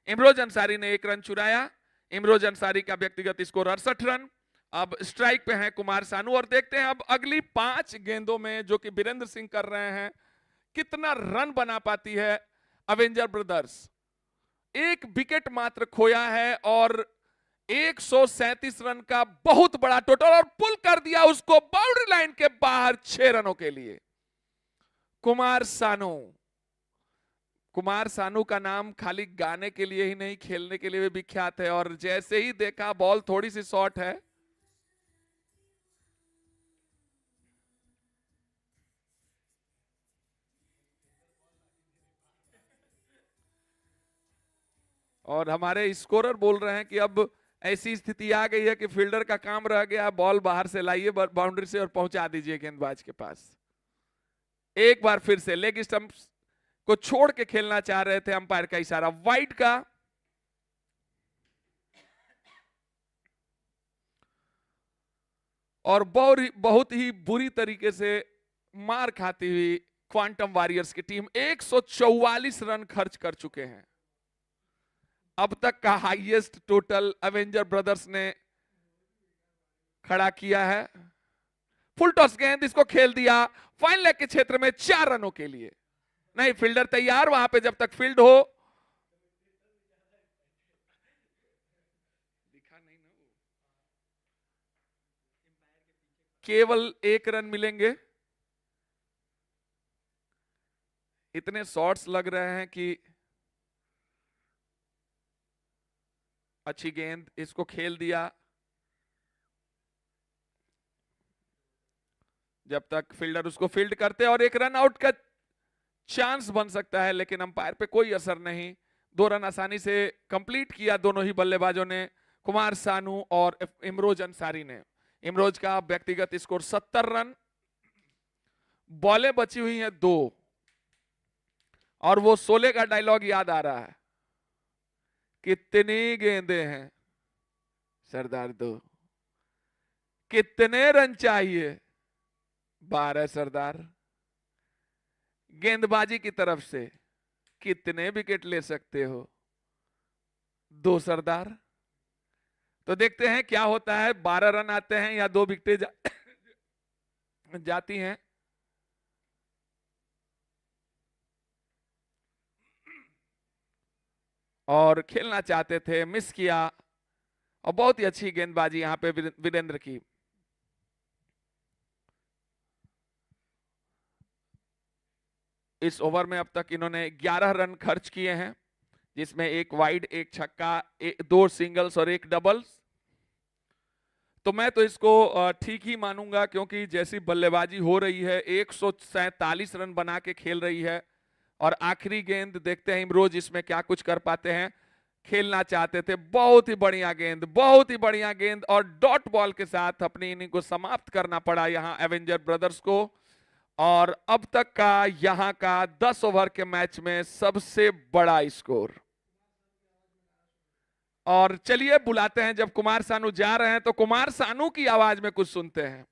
इमरोज अंसारी ने 1 रन चुराया। इमरोज अंसारी का व्यक्तिगत स्कोर 68 रन। अब स्ट्राइक पे हैं कुमार सानू और देखते हैं अब अगली 5 गेंदों में जो कि वीरेंद्र सिंह कर रहे हैं कितना रन बना पाती है एवेंजर ब्रदर्स। 1 विकेट मात्र खोया है और 137 रन का बहुत बड़ा टोटल और पुल कर दिया उसको बाउंड्री लाइन के बाहर 6 रनों के लिए। कुमार सानू। कुमार सानू का नाम खाली गाने के लिए ही नहीं, खेलने के लिए भी विख्यात है। और जैसे ही देखा बॉल थोड़ी सी शॉर्ट है, और हमारे स्कोरर बोल रहे हैं कि अब ऐसी स्थिति आ गई है कि फील्डर का काम रह गया, बॉल बाहर से लाइए बाउंड्री से और पहुंचा दीजिए गेंदबाज के पास। एक बार फिर से लेग स्टंप को छोड़ के खेलना चाह रहे थे, अंपायर का इशारा वाइड का। और बहुत ही बुरी तरीके से मार खाती हुई क्वांटम वॉरियर्स की टीम 144 रन खर्च कर चुके हैं। अब तक का हाईएस्ट टोटल एवेंजर ब्रदर्स ने खड़ा किया है। फुल टॉस गेंद, इसको खेल दिया फाइन लेग के क्षेत्र में 4 रनों के लिए। नहीं, फील्डर तैयार वहां पे, जब तक फील्ड हो। दिखा नहीं ना, केवल 1 रन मिलेंगे। इतने शॉट्स लग रहे हैं कि अच्छी गेंद, इसको खेल दिया। जब तक फील्डर उसको फील्ड करते और 1 रन आउट का चांस बन सकता है, लेकिन अंपायर पे कोई असर नहीं। 2 रन आसानी से कंप्लीट किया दोनों ही बल्लेबाजों ने, कुमार सानू और इमरोज अंसारी ने। इमरोज का व्यक्तिगत स्कोर 70 रन, बॉलें बची हुई हैं 2, और वो 16 का डायलॉग याद आ रहा है, कितनी गेंदें हैं सरदार 2, कितने रन चाहिए 12 सरदार, गेंदबाजी की तरफ से कितने विकेट ले सकते हो 2 सरदार। तो देखते हैं क्या होता है, 12 रन आते हैं या 2 विकेटें जाती हैं। और खेलना चाहते थे, मिस किया, और बहुत ही अच्छी गेंदबाजी यहां पे वीरेंद्र की। इस ओवर में अब तक इन्होंने 11 रन खर्च किए हैं, जिसमें 1 वाइड, 1 छक्का, 2 सिंगल्स और 1 डबल्स। तो मैं तो इसको ठीक ही मानूंगा, क्योंकि जैसी बल्लेबाजी हो रही है, 147 रन बना के खेल रही है। और आखिरी गेंद देखते हैं इमरोज इसमें क्या कुछ कर पाते हैं। खेलना चाहते थे, बहुत ही बढ़िया गेंद, बहुत ही बढ़िया गेंद, और डॉट बॉल के साथ अपनी इनिंग को समाप्त करना पड़ा यहां एवेंजर ब्रदर्स को। और अब तक का यहां का 10 ओवर के मैच में सबसे बड़ा स्कोर। और चलिए बुलाते हैं, जब कुमार सानू जा रहे हैं तो कुमार सानू की आवाज में कुछ सुनते हैं।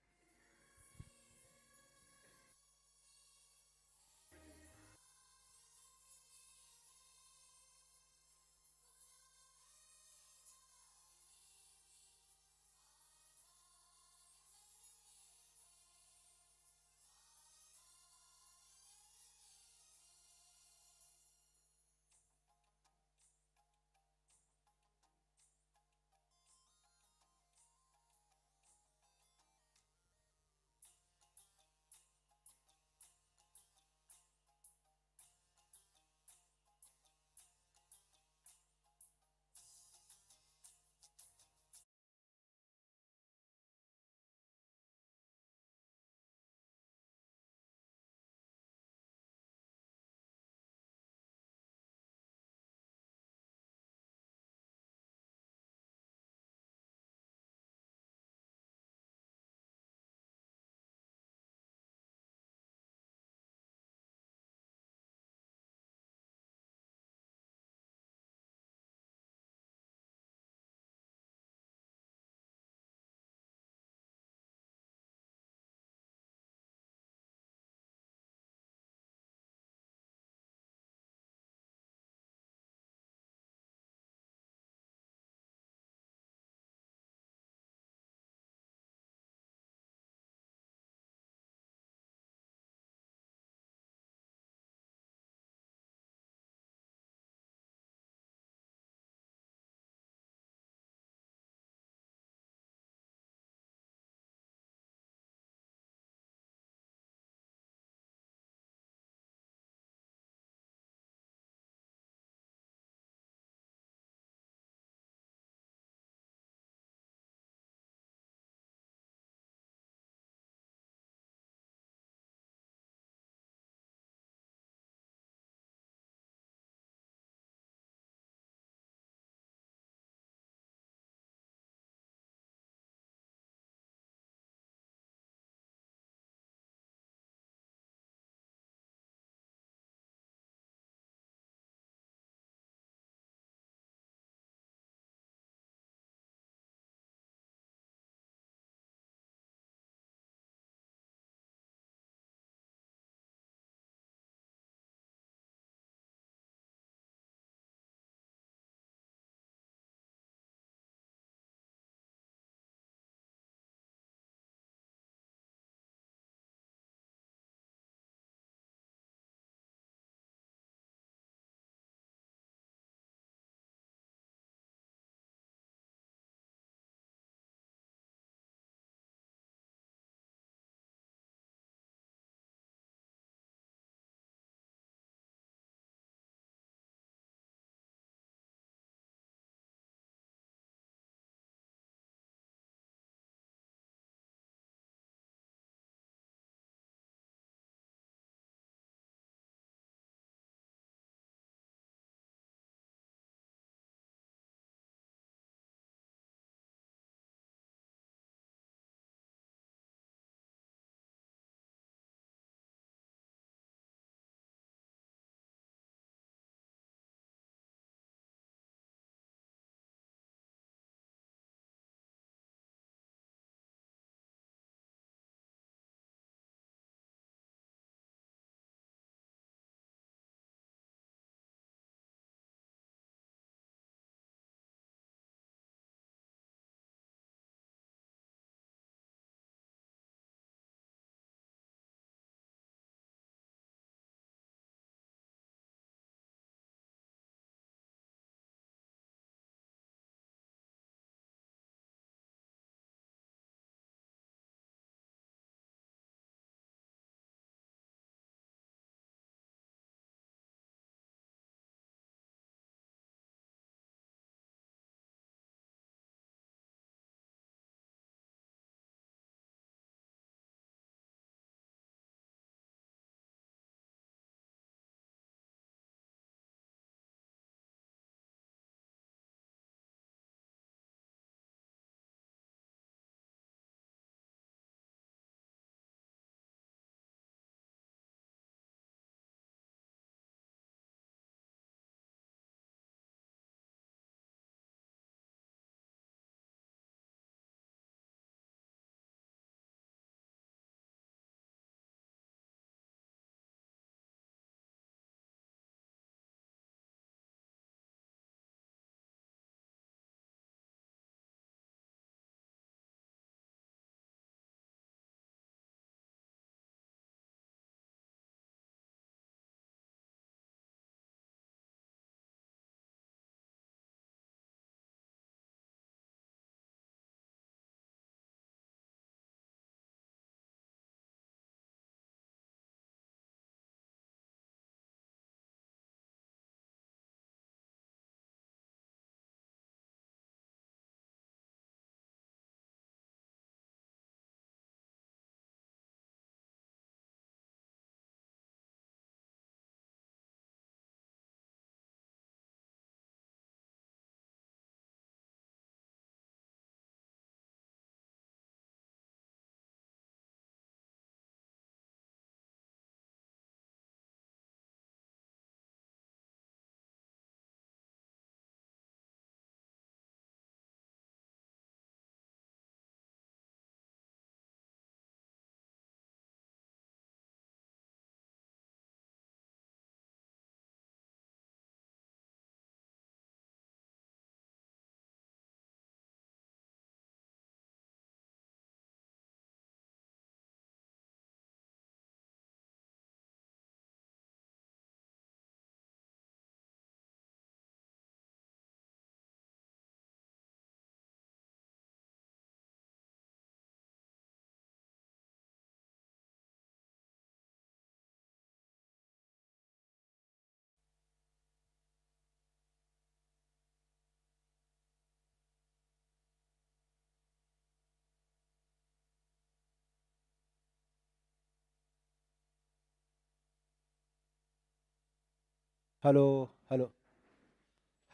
हेलो। हेलो।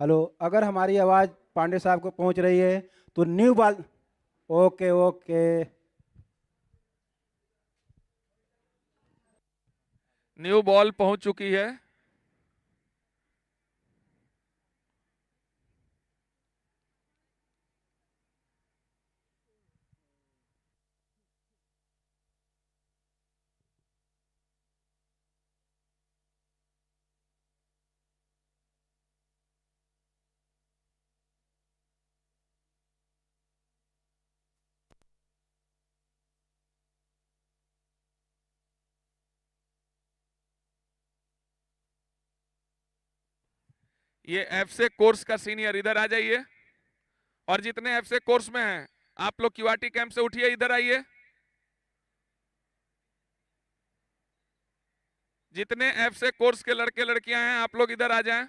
हेलो। अगर हमारी आवाज़ पांडे साहब को पहुंच रही है तो new ball. Okay okay. New ball पहुंच चुकी है। ये एफ से कोर्स का सीनियर इधर आ जाइए, और जितने एफ से कोर्स में हैं आप लोग क्यूआरटी कैंप से उठिए, इधर आइए। जितने एफ से कोर्स के लड़के लड़कियां हैं आप लोग इधर आ जाएं।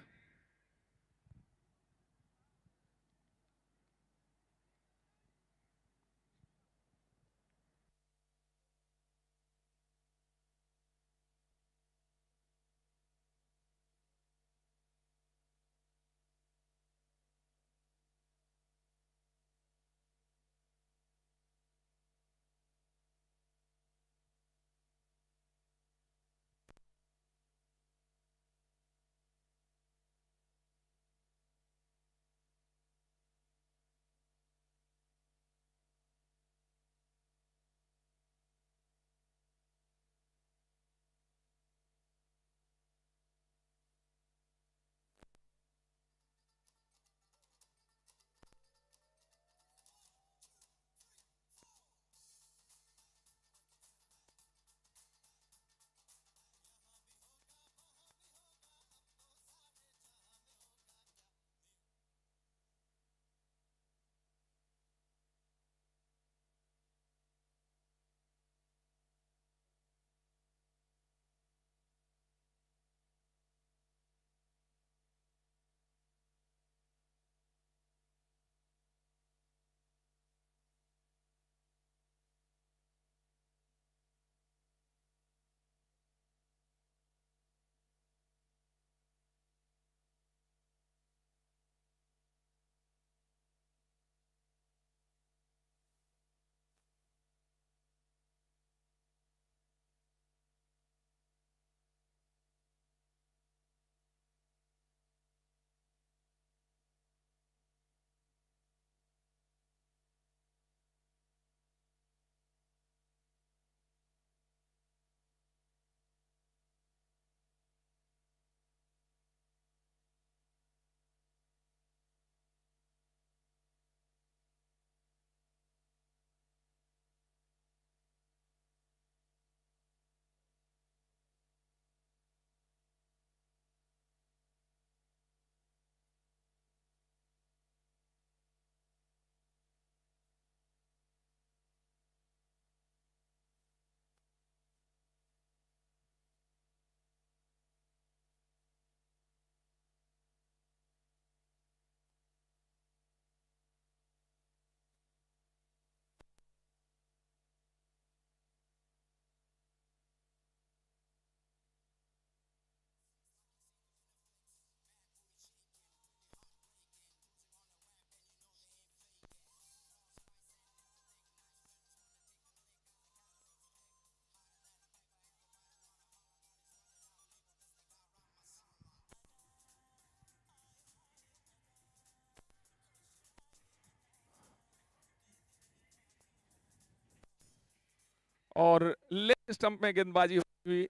और लेग स्टंप में गेंदबाजी हुई,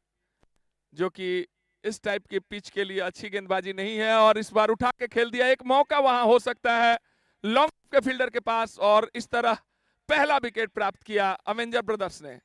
जो कि इस टाइप की पिच के लिए अच्छी गेंदबाजी नहीं है, और इस बार उठा के खेल दिया। एक मौका वहां हो सकता है लॉन्ग के फील्डर के पास, और इस तरह पहला विकेट प्राप्त किया अवेंजर ब्रदर्स ने।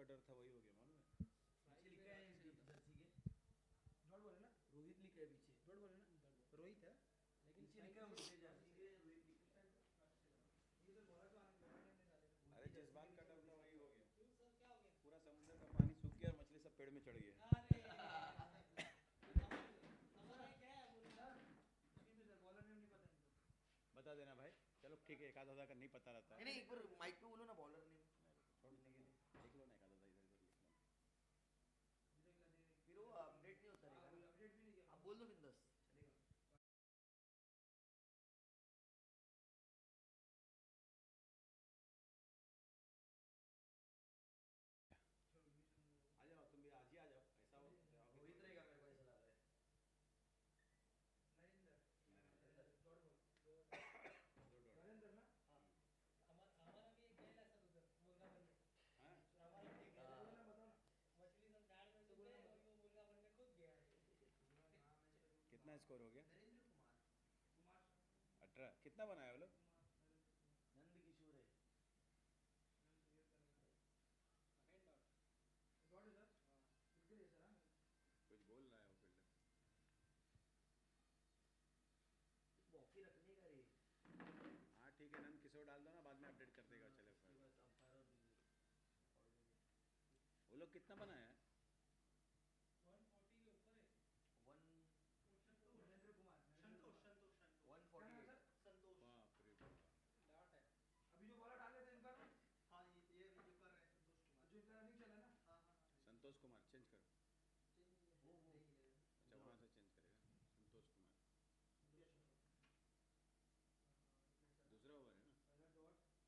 कटर था वही हो गया मालूम है। अरे जज्बात कटर था वही हो गया, पूरा समुद्र का पानी सूख गया और मछली सब पेड़ में चढ़ गया। बता देना भाई, चलो ठीक है, एक आधा का नहीं पता रहता है। नहीं एक बार माइक पे बोलो ना बॉलर नेम छोड़ने के लिए लिख लो ना, एक आधा इधर उधर लिख लो। फिर वो अपडेट नहीं होता रहेगा। आप बोल दो बिंदास चलेगा। आ जाओ तुम भी, आज ही आ जाओ, ऐसा हो जाओगे रोहित रहेगा मेरे को ऐसा लग रहा है। कितना स्कोर हो गया? 18। कितना बनाया वो लोग? नंद किशोर है। कुछ बोल रहा है वो फील्डर। बॉकी रखने का रे। हाँ ठीक है, नंद किशोर डाल दो ना, बाद में अपडेट कर देगा, चले बस अंपायर और वो लोग कितना बनाया है? 148 संतोष। बाप रे बाप। अभी जो बॉलर डाले थे इनका नाम? हाँ ये अभी जो कर रहे हैं संतोष कुमार। जो इनका रनिंग चला ना? हाँ संतोष कुमार चेंज करो। वो अच्छा वहाँ से चेंज करेगा संतोष कुमार। दूसरा ओवर है ना? Santosh Kumar.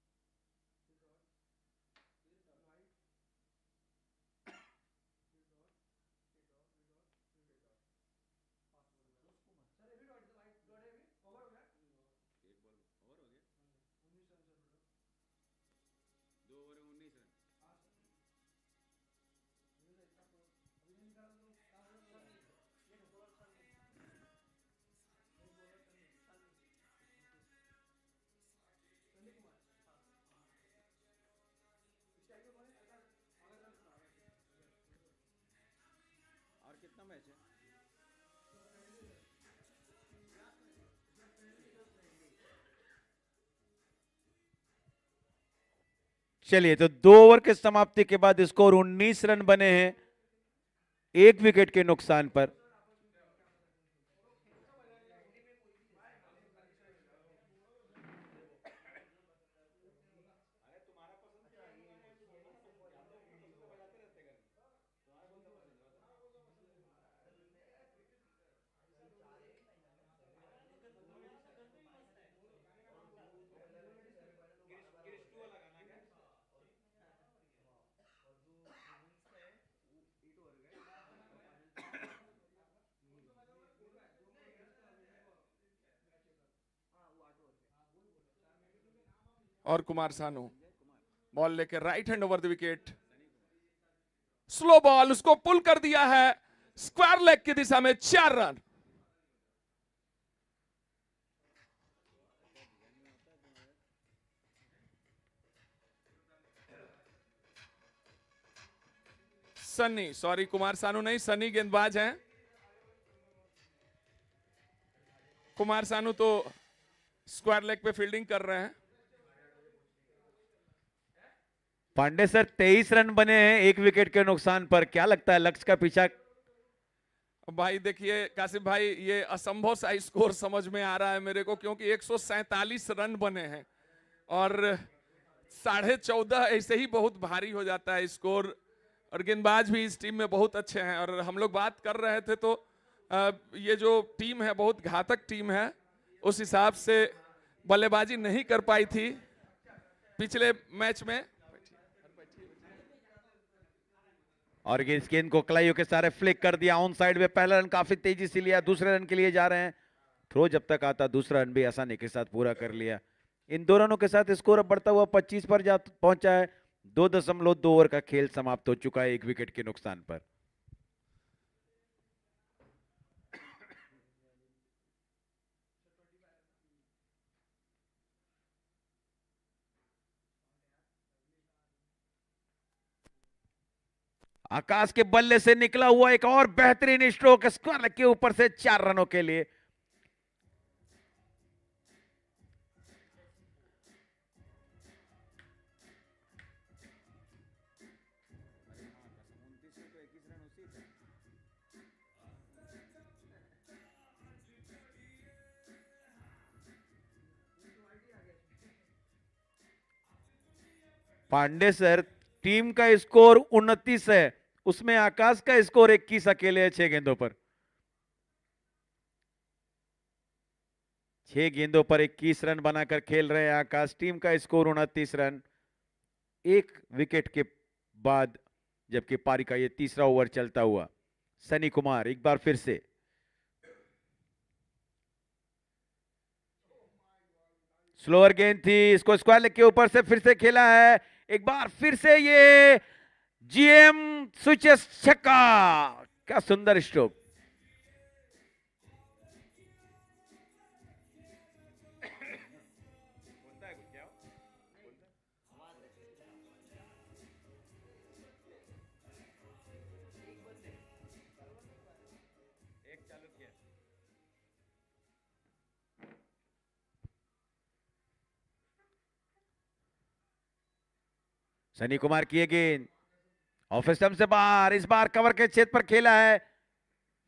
Sir every dot is white dot है अभी ओवर हो गया? एक बॉल ओवर हो गया। 19 रन सर टोटल। 2 ओवर में 19 रन। हाँ सर। ये इसका अभी नहीं निकाला तो कहाँ से बोला नहीं सर। ये बॉलर सर नहीं। एक बॉलर सर नहीं। संदीप कुमार। हाँ। इस टाइम में बने ऐसा अगर रन सुना और कितना मैच है? चलिए, तो 2 ओवर के समाप्ति के बाद स्कोर 19 रन बने हैं, 1 विकेट के नुकसान पर। अरे तुम्हारा पसंद क्या है? ये यादव को पसंद है, बजाते रहते घर में। तुम्हारा कौन सा पसंद है बताओ? गिरीश टू वाला गाना क्या? और जो वुमेन्स का है वो 8 ओवर का है और फाइनल हाँ वो 8 ओवर का है। और कुमार सानू बॉल लेके right hand over the wicket. Slow ball, उसको पुल कर दिया है स्क्वायर लेग की दिशा में, 4 रन। सन्नी, सॉरी कुमार सानू नहीं, सन्नी गेंदबाज हैं। कुमार सानू तो स्क्वायर लेग पे फील्डिंग कर रहे हैं। पांडे सर 23 रन बने हैं 1 विकेट के नुकसान पर। क्या लगता है लक्ष्य का पीछा? भाई देखिए काशिफ भाई, ये असंभव सा स्कोर समझ में आ रहा है मेरे को, क्योंकि 147 रन बने हैं और 14.5 ऐसे ही बहुत भारी हो जाता है स्कोर। और गेंदबाज भी इस टीम में बहुत अच्छे हैं और हम लोग बात कर रहे थे तो ये जो टीम है बहुत घातक टीम है, उस हिसाब से बल्लेबाजी नहीं कर पाई थी पिछले मैच में। और ये इस गेंद को कलाइयों के सारे फ्लिक कर दिया ऑन साइड में। पहला रन काफी तेजी से लिया, दूसरे रन के लिए जा रहे हैं। थ्रो जब तक आता दूसरा रन भी आसानी के साथ पूरा कर लिया। इन 2 रनों के साथ स्कोर अब बढ़ता हुआ 25 पर जा पहुंचा है। 2.2 ओवर का खेल समाप्त हो चुका है 1 विकेट के नुकसान पर। आकाश के बल्ले से निकला हुआ एक और बेहतरीन स्ट्रोक स्क्वायर के ऊपर से 4 रनों के लिए। पांडे सर, टीम का स्कोर 29 है, उसमें आकाश का स्कोर 21 अकेले है 6 गेंदों पर। 6 गेंदों पर 21 रन बनाकर खेल रहे हैं आकाश। टीम का स्कोर 29 रन, 1 विकेट के बाद, जबकि पारी का ये तीसरा ओवर चलता हुआ। सनी कुमार एक बार फिर से, स्लोअर गेंद थी, इसको स्क्वायर लेग के ऊपर से फिर से खेला है, एक बार फिर से ये जीएम स्विचेस छक्का। क्या सुंदर स्ट्रोक। सनी कुमार की गेंद ऑफ स्टंप से बाहर, इस बार कवर के छेद पर खेला है,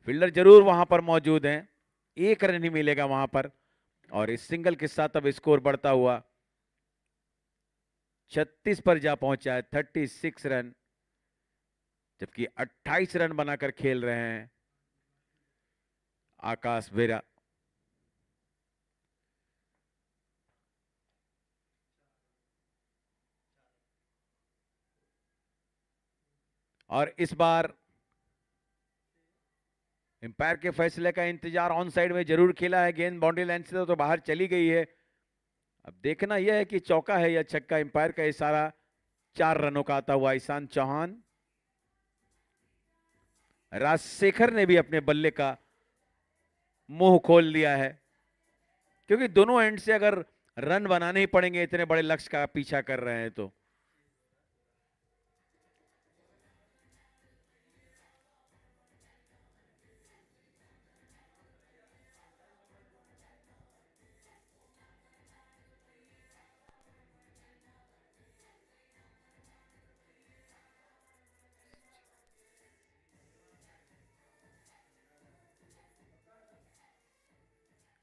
फील्डर जरूर वहां पर मौजूद हैं, 1 रन ही मिलेगा वहां पर। और इस सिंगल के साथ अब स्कोर बढ़ता हुआ 36 पर जा पहुंचा है, 36 रन, जबकि 28 रन बनाकर खेल रहे हैं आकाश बेरा। और इस बार एम्पायर के फैसले का इंतजार, ऑन साइड में जरूर खेला है, गेंद बाउंड्री लाइन से तो बाहर चली गई है। अब देखना यह है कि चौका है या छक्का। एम्पायर का इशारा 4 रनों का आता हुआ। ईशान चौहान, राजशेखर ने भी अपने बल्ले का मुंह खोल लिया है, क्योंकि दोनों एंड से अगर रन बनाने ही पड़ेंगे, इतने बड़े लक्ष्य का पीछा कर रहे हैं तो।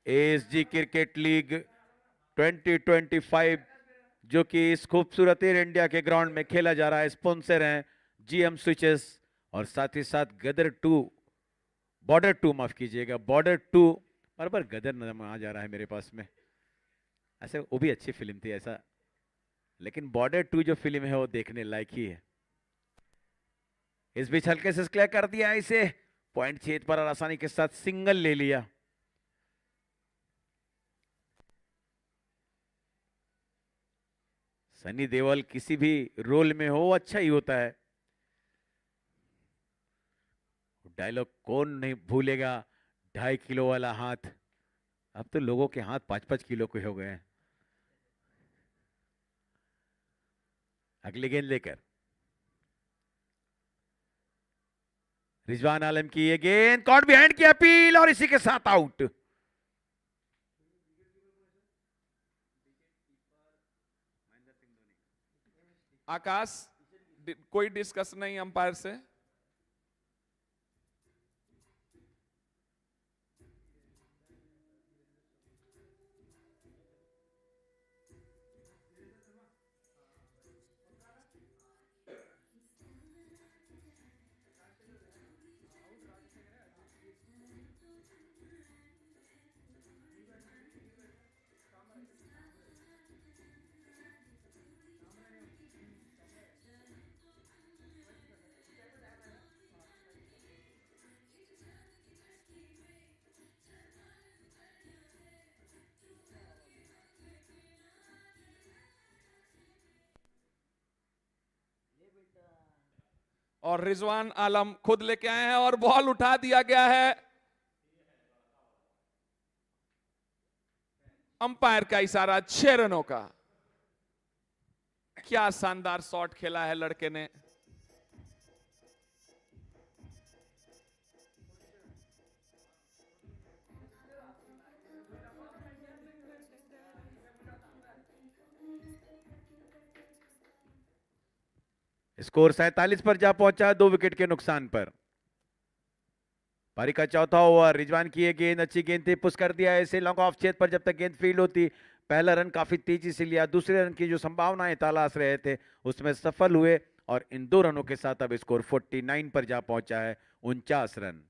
एएसजी क्रिकेट लीग 2025 जो कि इस खूबसूरत एयर इंडिया के ग्राउंड में खेला जा रहा है, स्पॉन्सर हैं जीएम स्विचेस और साथ ही साथ गदर 2, बॉर्डर 2, माफ कीजिएगा, बॉर्डर 2। बराबर गदर नाम आ जा रहा है मेरे पास में, ऐसे वो भी अच्छी फिल्म थी ऐसा, लेकिन बॉर्डर 2 जो फिल्म है वो देखने लायक ही है। इस बीच हल्के से क्लियर कर दिया इसे, पॉइंट छेद पर और आसानी के साथ सिंगल ले लिया। सनी देओल किसी भी रोल में हो अच्छा ही होता है। डायलॉग कौन नहीं भूलेगा, 2.5 किलो वाला हाथ। अब तो लोगों के हाथ 5-5 किलो के हो गए हैं। अगली गेंद लेकर रिजवान आलम की ये गेंद, कॉट बिहाइंड की अपील और इसी के साथ आउट। आकाश, कोई डिस्कस नहीं अंपायर से। और रिजवान आलम खुद लेके आए हैं और बॉल उठा दिया गया है। अंपायर का इशारा 6 रनों का। क्या शानदार शॉट खेला है लड़के ने। स्कोर 47 पर जा पहुंचा, 2 विकेट के नुकसान पर। पारी का चौथा ओवर, रिजवान की ये गेंद, अच्छी गेंद थी, पुश कर दिया इसे लॉन्ग ऑफ छेद पर जब तक गेंद फील्ड होती। पहला रन काफी तेजी से लिया, दूसरे रन की जो संभावनाएं तलाश रहे थे उसमें सफल हुए और इन 2 रनों के साथ अब स्कोर 49 पर जा पहुंचा है, 49 रन।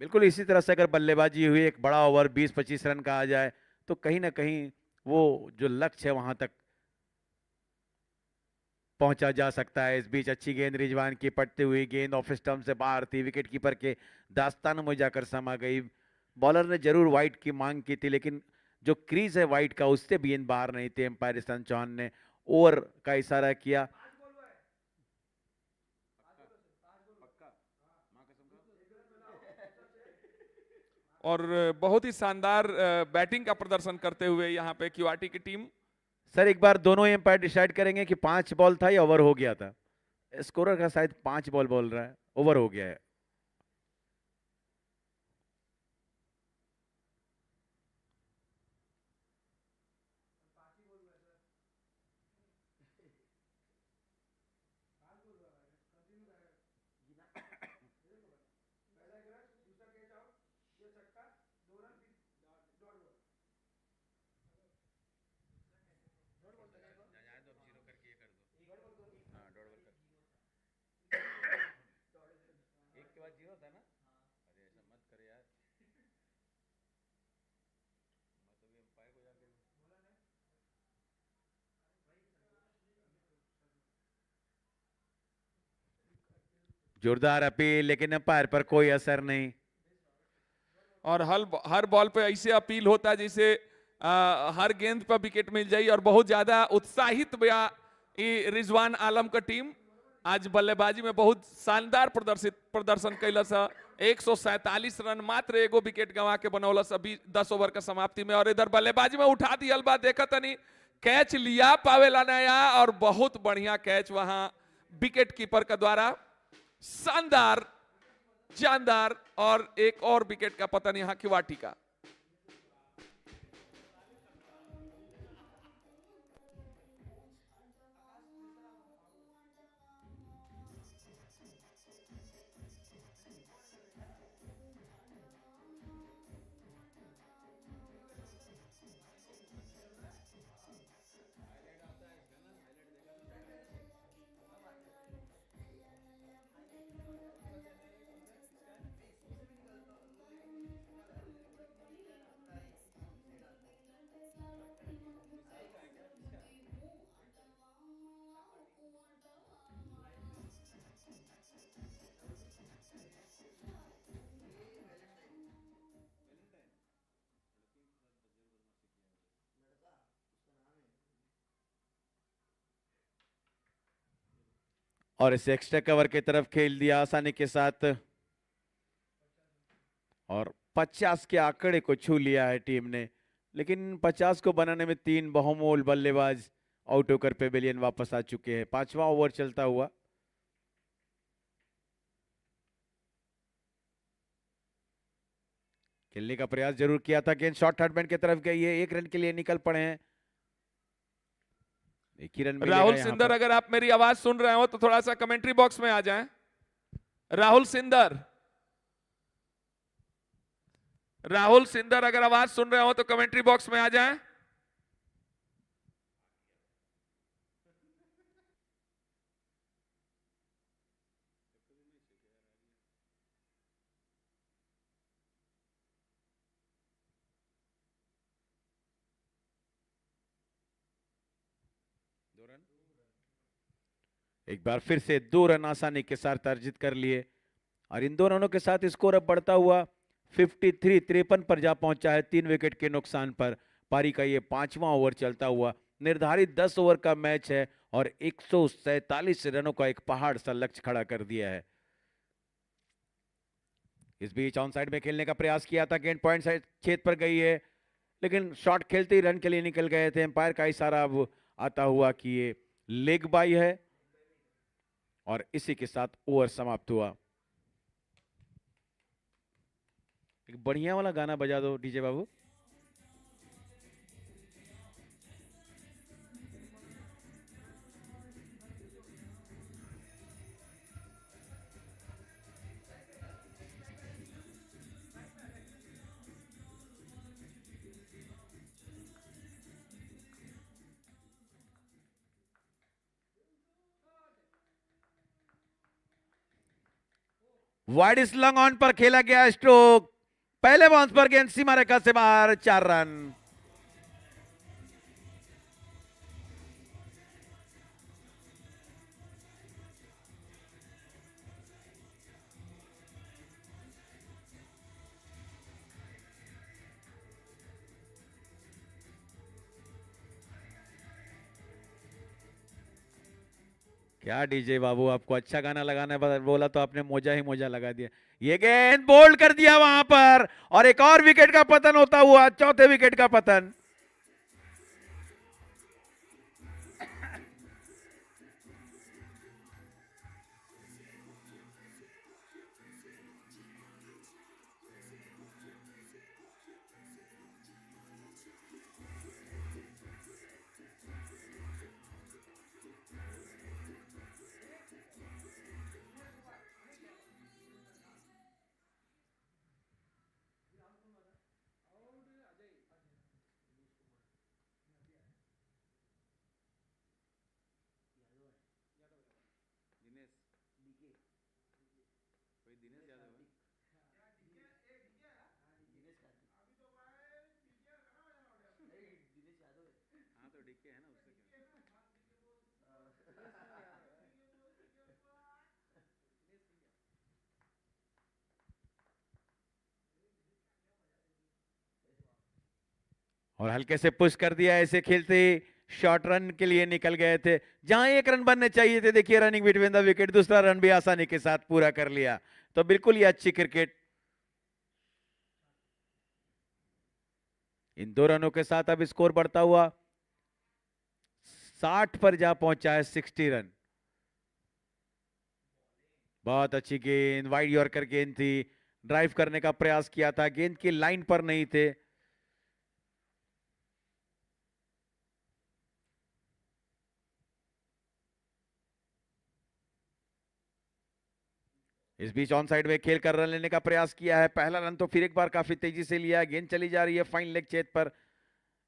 बिल्कुल इसी तरह से अगर बल्लेबाजी हुई, एक बड़ा ओवर 20-25 रन का आ जाए तो कहीं ना कहीं वो जो लक्ष्य है वहां तक पहुंचा जा सकता है। इस बीच अच्छी गेंद रिजवान की, पटती हुई गेंद ऑफ स्टंप से बाहर थी, विकेट कीपर के दास्तान में जाकर समा गई। बॉलर ने जरूर वाइड की मांग की थी लेकिन जो क्रीज है वाइड का उससे भी गेंद बाहर नहीं थी। एम्पायर ईशान चौहान ने ओवर का इशारा किया। और बहुत ही शानदार बैटिंग का प्रदर्शन करते हुए यहाँ पे क्यूआरटी की टीम। सर एक बार दोनों एम्पायर डिसाइड करेंगे कि 5 बॉल था या ओवर हो गया था। स्कोरर का शायद 5 बॉल बोल रहा है, ओवर हो गया है। जोरदार अपील लेकिन अंपायर पर कोई असर नहीं। और हर बॉल पे ऐसे अपील होता है जैसे हर गेंद पर विकेट मिल जाए और बहुत ज्यादा उत्साहित ये रिजवान आलम का टीम आज बल्लेबाजी में बहुत शानदार प्रदर्शन कैलस। 147 रन मात्र एगो विकेट गंवा के बनौलस अभी 10 ओवर का समाप्ति में। और इधर बल्लेबाजी में उठा दिया बा, देखा तनी कैच लिया पावेला नया और बहुत बढ़िया कैच वहां विकेट कीपर का द्वारा, शानदार जानदार। और एक और विकेट का पतन यहां क्यूआरटी का। और इसे एक्स्ट्रा कवर की तरफ खेल दिया आसानी के साथ और 50 के आंकड़े को छू लिया है टीम ने। लेकिन 50 को बनाने में 3 बहुमोल बल्लेबाज आउट होकर पेविलियन वापस आ चुके हैं। 5वां ओवर चलता हुआ खेलने का प्रयास जरूर किया था, गेंद शॉर्ट थर्ड की तरफ गई है, 1 रन के लिए निकल पड़े हैं। एक ही रन राहुल सिंदर, अगर आप मेरी आवाज सुन रहे हो तो थोड़ा सा कमेंट्री बॉक्स में आ जाएं। राहुल सिंदर, राहुल सिंदर अगर आवाज सुन रहे हो तो कमेंट्री बॉक्स में आ जाएं। एक बार फिर से 2 रन आसानी के साथ अर्जित कर लिए और इन 2 रनों के साथ स्कोर अब बढ़ता हुआ 53 पर जा पहुंचा है, 3 विकेट के नुकसान पर। पारी का ये 5वां ओवर चलता हुआ, निर्धारित 10 ओवर का मैच है और 147 रनों का एक पहाड़ सा लक्ष्य खड़ा कर दिया है। इस बीच ऑन साइड में खेलने का प्रयास किया था, गेंद पॉइंट साइड छेद पर गई है लेकिन शॉट खेलते ही रन के लिए निकल गए थे। एम्पायर का इशारा अब आता हुआ कि ये लेग बाई है और इसी के साथ ओवर समाप्त हुआ। एक बढ़िया वाला गाना बजा दो DJ Babu. Wide slung on पर खेला गया स्ट्रोक, पहले बाउंस पर गेंद सीमा रेखा से बाहर, 4 रन। क्या डीजे बाबू, आपको अच्छा गाना लगाना बोला तो आपने मोजा ही मोजा लगा दिया। ये गेंद बोल्ड कर दिया वहां पर, और एक और विकेट का पतन होता हुआ, चौथे विकेट का पतन। और हल्के से पुश कर दिया, ऐसे खेलते शॉर्ट रन के लिए निकल गए थे, जहां 1 रन बनने चाहिए थे। देखिए रनिंग बिटवीन द विकेट, दूसरा रन भी आसानी के साथ पूरा कर लिया। तो बिल्कुल ही अच्छी क्रिकेट। इन 2 रनों के साथ अब स्कोर बढ़ता हुआ 60 पर जा पहुंचा है, 60 रन। बहुत अच्छी गेंद, वाइड यॉर्कर गेंद थी, ड्राइव करने का प्रयास किया था, गेंद की लाइन पर नहीं थे। इस बीच ऑन साइड में खेल कर रन लेने का प्रयास किया है, पहला रन तो फिर एक बार काफी तेजी से लिया, गेंद चली जा रही है फाइन लेग छेद पर,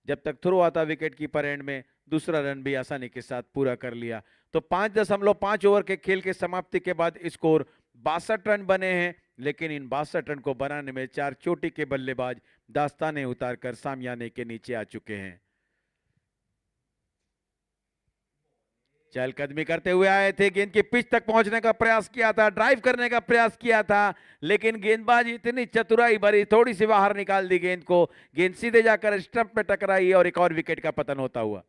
जब तक थ्रो आता विकेट कीपर एंड में, दूसरा रन भी आसानी के साथ पूरा कर लिया। तो 5.5 ओवर के खेल के समाप्ति के बाद स्कोर 62 रन बने हैं, लेकिन इन 62 रन को बनाने में 4 चोटी के बल्लेबाज दास्ताने उतारकर सामियाने के नीचे आ चुके हैं। चहलकदमी करते हुए आए थे, गेंद की पिच तक पहुंचने का प्रयास किया था, ड्राइव करने का प्रयास किया था, लेकिन गेंदबाज इतनी चतुराई भरी, थोड़ी सी बाहर निकाल दी गेंद को, गेंद सीधे जाकर स्टंप पे टकराई और एक और विकेट का पतन होता हुआ।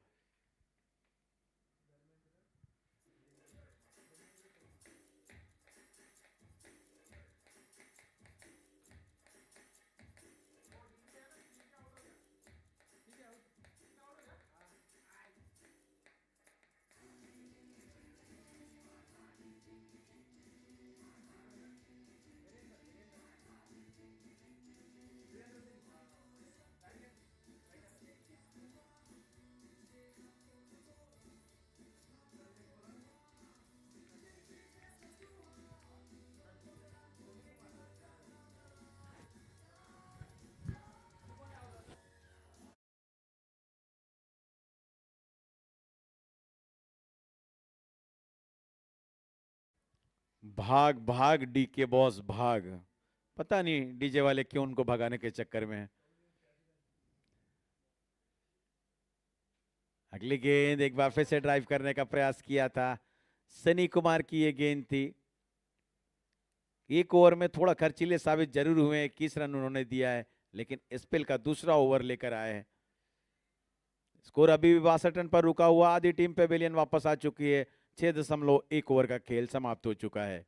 भाग भाग डी के बॉस भाग, पता नहीं डीजे वाले क्यों उनको भगाने के चक्कर में है। अगली गेंद एक बार फिर से ड्राइव करने का प्रयास किया था, सनी कुमार की ये गेंद थी। 1 ओवर में थोड़ा खर्चीले साबित जरूर हुए, 21 रन उन्होंने दिया है, लेकिन स्पेल का दूसरा ओवर लेकर आए हैं। स्कोर अभी भी 62 रन पर रुका हुआ, आधी टीम पेविलियन वापस आ चुकी है, 6.1 ओवर का खेल समाप्त हो चुका है।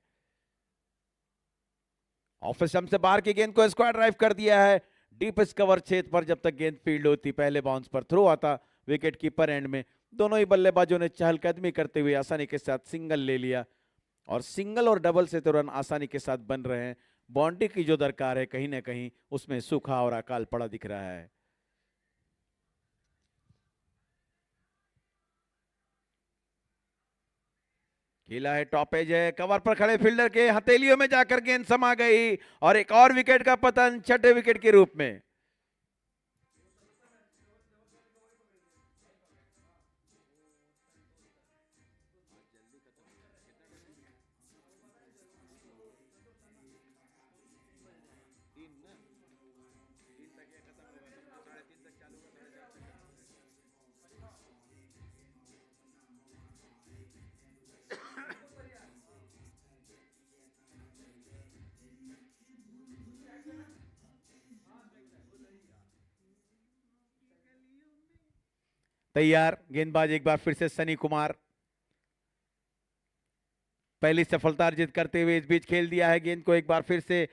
ऑफ स्टंप से बाहर की गेंद को स्क्वायर ड्राइव कर दिया है, डीप कवर छेद पर, जब तक गेंद फील्ड होती, पहले बाउंस पर थ्रो आता विकेट कीपर एंड में। दोनों ही बल्लेबाजों ने चहलकदमी करते हुए आसानी के साथ सिंगल ले लिया, और सिंगल और डबल से तो रन आसानी के साथ बन रहे हैं। बाउंड्री की जो दरकार है, कहीं ना कहीं उसमें सूखा और अकाल पड़ा दिख रहा है। खेला है टॉप एज है, कवर पर खड़े फील्डर के हथेलियों में जाकर गेंद समा गई, और एक और विकेट का पतन, छठे विकेट के रूप में। तैयार गेंदबाज एक बार फिर से सनी कुमार, पहली सफलता अर्जित करते हुए इस बीच खेल दिया है गेंद को एक बार फिर से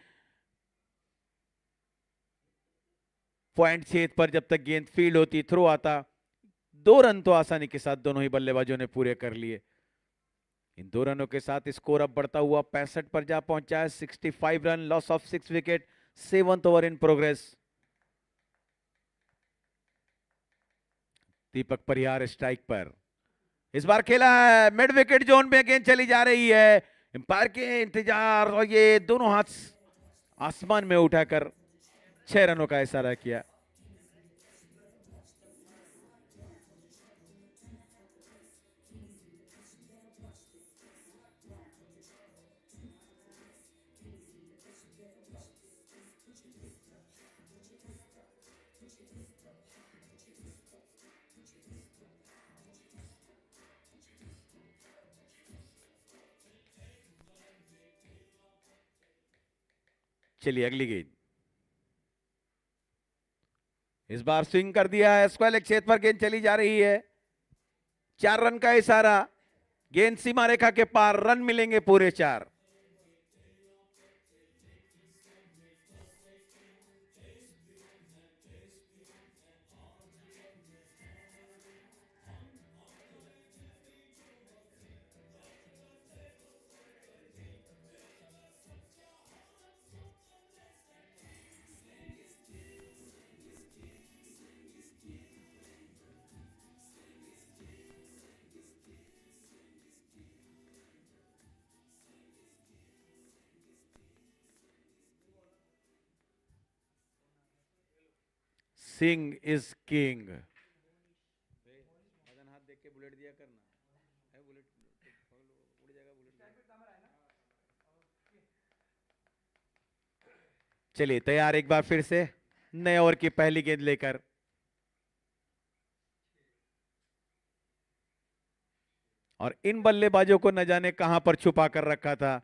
पॉइंट छेद पर। जब तक गेंद फील्ड होती थ्रो आता। 2 रन तो आसानी के साथ दोनों ही बल्लेबाजों ने पूरे कर लिए। इन 2 रनों के साथ स्कोर अब बढ़ता हुआ 65 पर जा पहुंचा है। 65 run, loss of 6 wicket, 7th over in progress. Deepak Parihar strike पर। इस बार खेला है मिड विकेट जोन में, गेंद चली जा रही है। अंपायर के इंतजार और ये दोनों हाथ आसमान में उठाकर 6 रनों का इशारा किया। चलिए अगली गेंद। इस बार स्विंग कर दिया है, स्क्वायर लेग क्षेत्र पर गेंद चली जा रही है। 4 रन का इशारा, गेंद सीमा रेखा के पार, रन मिलेंगे पूरे 4। Singh is king. हाथ देख के बुलेट दिया करना है, बुलेट उड़ जाएगा बुलेट। चलिए तैयार एक बार फिर से नए ओवर की पहली गेंद लेकर। और इन बल्लेबाजों को न जाने कहां पर छुपा कर रखा था।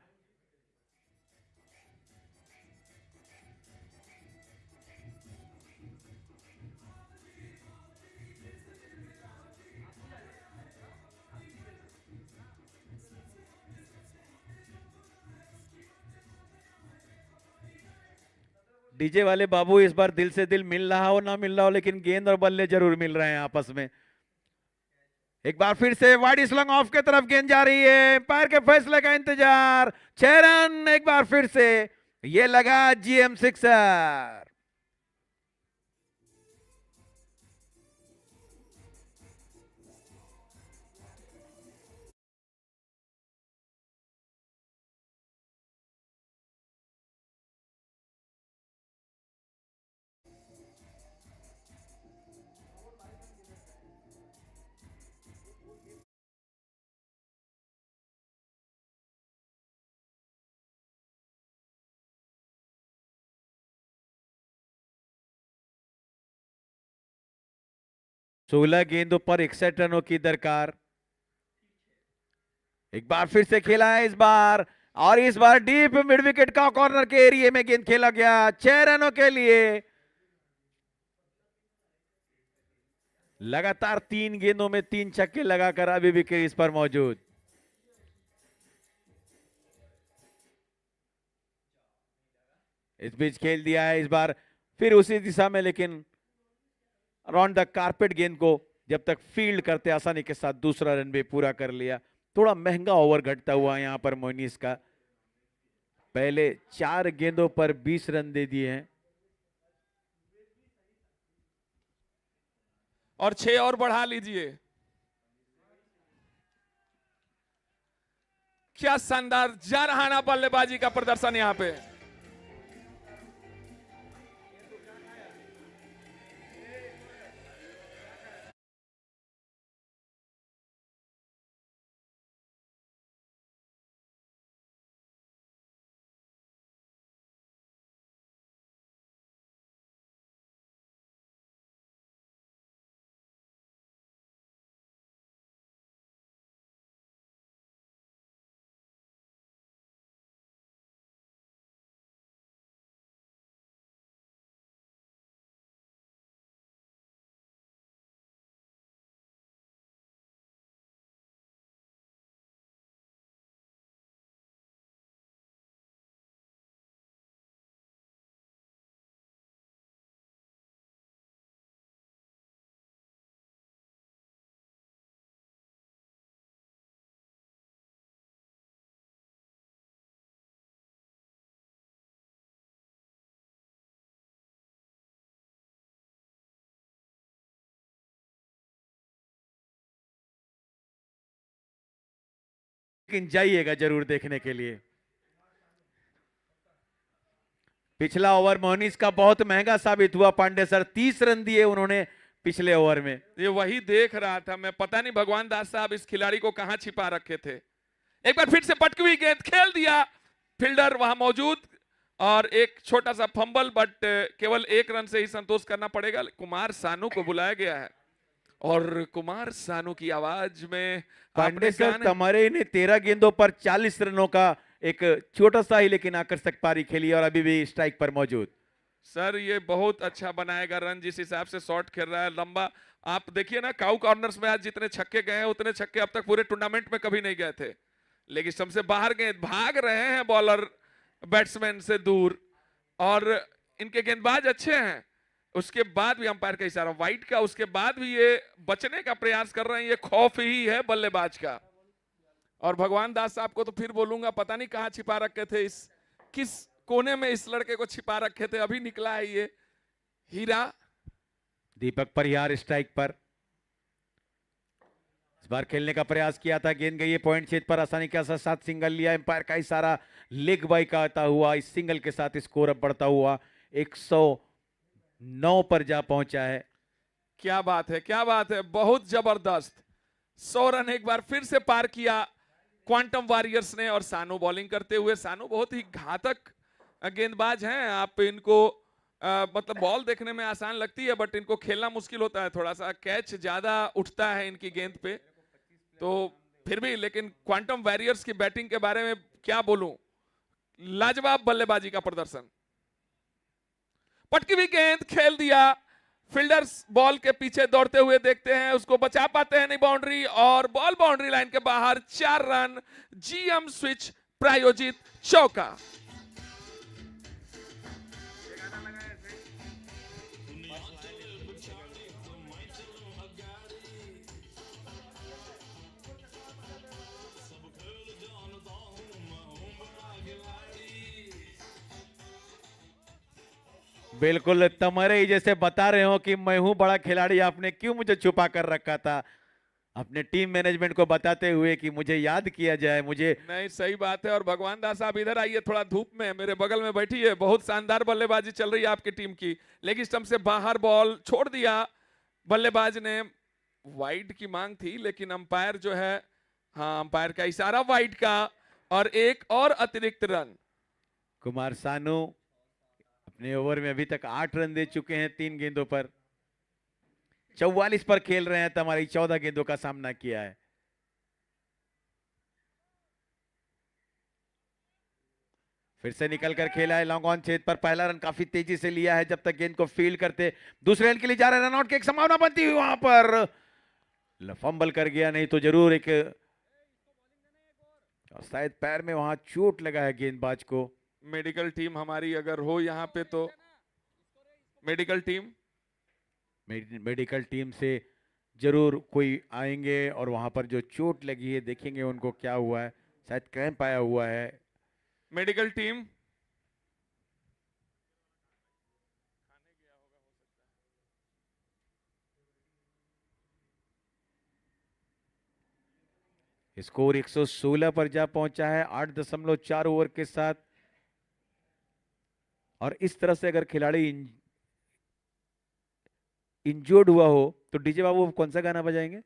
डीजे वाले बाबू इस बार दिल से दिल मिल रहा हो ना मिल रहा हो, लेकिन गेंद और बल्ले जरूर मिल रहे हैं आपस में। एक बार फिर से वाइड स्लंग ऑफ के तरफ गेंद जा रही है, पैर के फैसले का इंतजार। 6 रन एक बार फिर से, ये लगा जीएम सिक्सर। सोलह गेंदों पर 61 रनों की दरकार। एक बार फिर से खेला है इस बार, और इस बार डीप मिड विकेट का कॉर्नर के एरिया में गेंद खेला गया 6 रनों के लिए। लगातार 3 गेंदों में 3 छक्के लगाकर अभी भी क्रीज पर मौजूद। इस बीच खेल दिया है इस बार फिर उसी दिशा में, लेकिन अराउंड द कारपेट गेंद को जब तक फील्ड करते आसानी के साथ दूसरा रन भी पूरा कर लिया। थोड़ा महंगा ओवर घटता हुआ यहां पर मोइनीस का। पहले 4 गेंदों पर 20 रन दे दिए हैं और 6 और बढ़ा लीजिए। क्या शानदार जारहाना बल्लेबाजी का प्रदर्शन यहां पे। लेकिन जाइएगा जरूर देखने के लिए। पिछला ओवर मोहनीश का बहुत महंगा साबित हुआ पांडे सर, 30 रन दिए उन्होंने पिछले ओवर में। ये वही देख रहा था मैं, पता नहीं भगवान दास साहब इस खिलाड़ी को कहां छिपा रखे थे। एक बार फिर से पटकी हुई गेंद खेल दिया, फील्डर वहां मौजूद, और एक छोटा सा फंबल, बट केवल 1 रन से ही संतोष करना पड़ेगा। कुमार सानू को बुलाया गया है और कुमार सानू की आवाज में पांडे आपने सर, गाने- तमरे ने 13 गेंदों पर 40 रनों का एक छोटा सा ही लेकिन आकर्षक पारी खेली और अभी भी स्ट्राइक पर मौजूद। सर ये बहुत अच्छा बनाएगा रन, जिस हिसाब से शॉट खेल रहा है लंबा। आप देखिए ना, काउ कॉर्नर्स में आज जितने छक्के गए हैं उतने छक्के अब तक पूरे टूर्नामेंट में कभी नहीं गए थे। लेकिन सबसे बाहर गेंद, भाग रहे हैं बॉलर बैट्समैन से दूर, और इनके गेंदबाज अच्छे हैं। उसके बाद भी अंपायर का इशारा वाइड का, उसके बाद भी ये बचने का प्रयास कर रहे हैं। ये खौफ ही है बल्लेबाज का। और भगवान दास साहब को तो फिर बोलूंगा, पता नहीं कहां छिपा रखे थे, इस किस कोने में इस लड़के को छिपा रखे थे। अभी निकला है ये हीरा। दीपक परिहार स्ट्राइक पर, इस बार खेलने का प्रयास किया था, गेंद गई है पॉइंट क्षेत्र पर, आसानी के साथ सिंगल लिया। एम्पायर का इशारा लेग बाई का आता हुआ, इस सिंगल के साथ स्कोर अब बढ़ता हुआ 109 पर जा पहुंचा है। क्या बात है, क्या बात है, बहुत जबरदस्त। 100 रन एक बार फिर से पार किया क्वांटम वॉरियर्स ने। और सानू बॉलिंग करते हुए, सानू बहुत ही घातक गेंदबाज हैं। आप इनको मतलब बॉल देखने में आसान लगती है, बट इनको खेलना मुश्किल होता है थोड़ा सा, कैच ज्यादा उठता है इनकी गेंद पे। तो फिर भी, लेकिन क्वांटम वॉरियर्स की बैटिंग के बारे में क्या बोलूं, लाजवाब बल्लेबाजी का प्रदर्शन। पटकी हुई गेंद खेल दिया, फील्डर्स बॉल के पीछे दौड़ते हुए देखते हैं, उसको बचा पाते हैं नहीं बाउंड्री, और बॉल बाउंड्री लाइन के बाहर। 4 रन, जीएम स्विच प्रायोजित चौका। बिल्कुल तमरे ही जैसे बता रहे हो कि मैं हूं बड़ा खिलाड़ी, आपने क्यों मुझे छुपा कर रखा था, अपने टीम मैनेजमेंट को बताते हुए कि मुझे याद किया जाए। मुझे नहीं, सही बात है। और भगवान दास साहब इधर आइए, थोड़ा धूप में मेरे बगल में बैठी है। बहुत शानदार बल्लेबाजी चल रही है आपकी टीम की। लेग स्टंप से बाहर बॉल छोड़ दिया बल्लेबाज ने। वाइड की मांग थी, लेकिन अंपायर जो है, हाँ, अंपायर का इशारा वाइड का, और एक और अतिरिक्त रन। कुमार सानू अपने ओवर में अभी तक 8 रन दे चुके हैं 3 गेंदों पर। 44 पर खेल रहे हैं, तमारी 14 गेंदों का सामना किया है। फिर से निकलकर खेला है लॉन्ग ऑन क्षेत्र पर, पहला रन काफी तेजी से लिया है जब तक गेंद को फील्ड करते। दूसरे रन के लिए जा रहे हैं, रन आउट की एक संभावना बनती हुई, वहां पर फंबल कर गया, नहीं तो जरूर एक, और शायद पैर में वहां चोट लगा है गेंदबाज को। मेडिकल टीम हमारी अगर हो यहाँ पे तो, मेडिकल टीम मेडिकल टीम से जरूर कोई आएंगे और वहां पर जो चोट लगी है देखेंगे उनको क्या हुआ है, शायद क्रैम्प आया हुआ है। Medical team. स्कोर 116 पर जा पहुंचा है 8.4 ओवर के साथ। और इस तरह से अगर खिलाड़ी इंजर्ड हुआ हो तो डीजे बाबू कौन सा गाना बजाएंगे?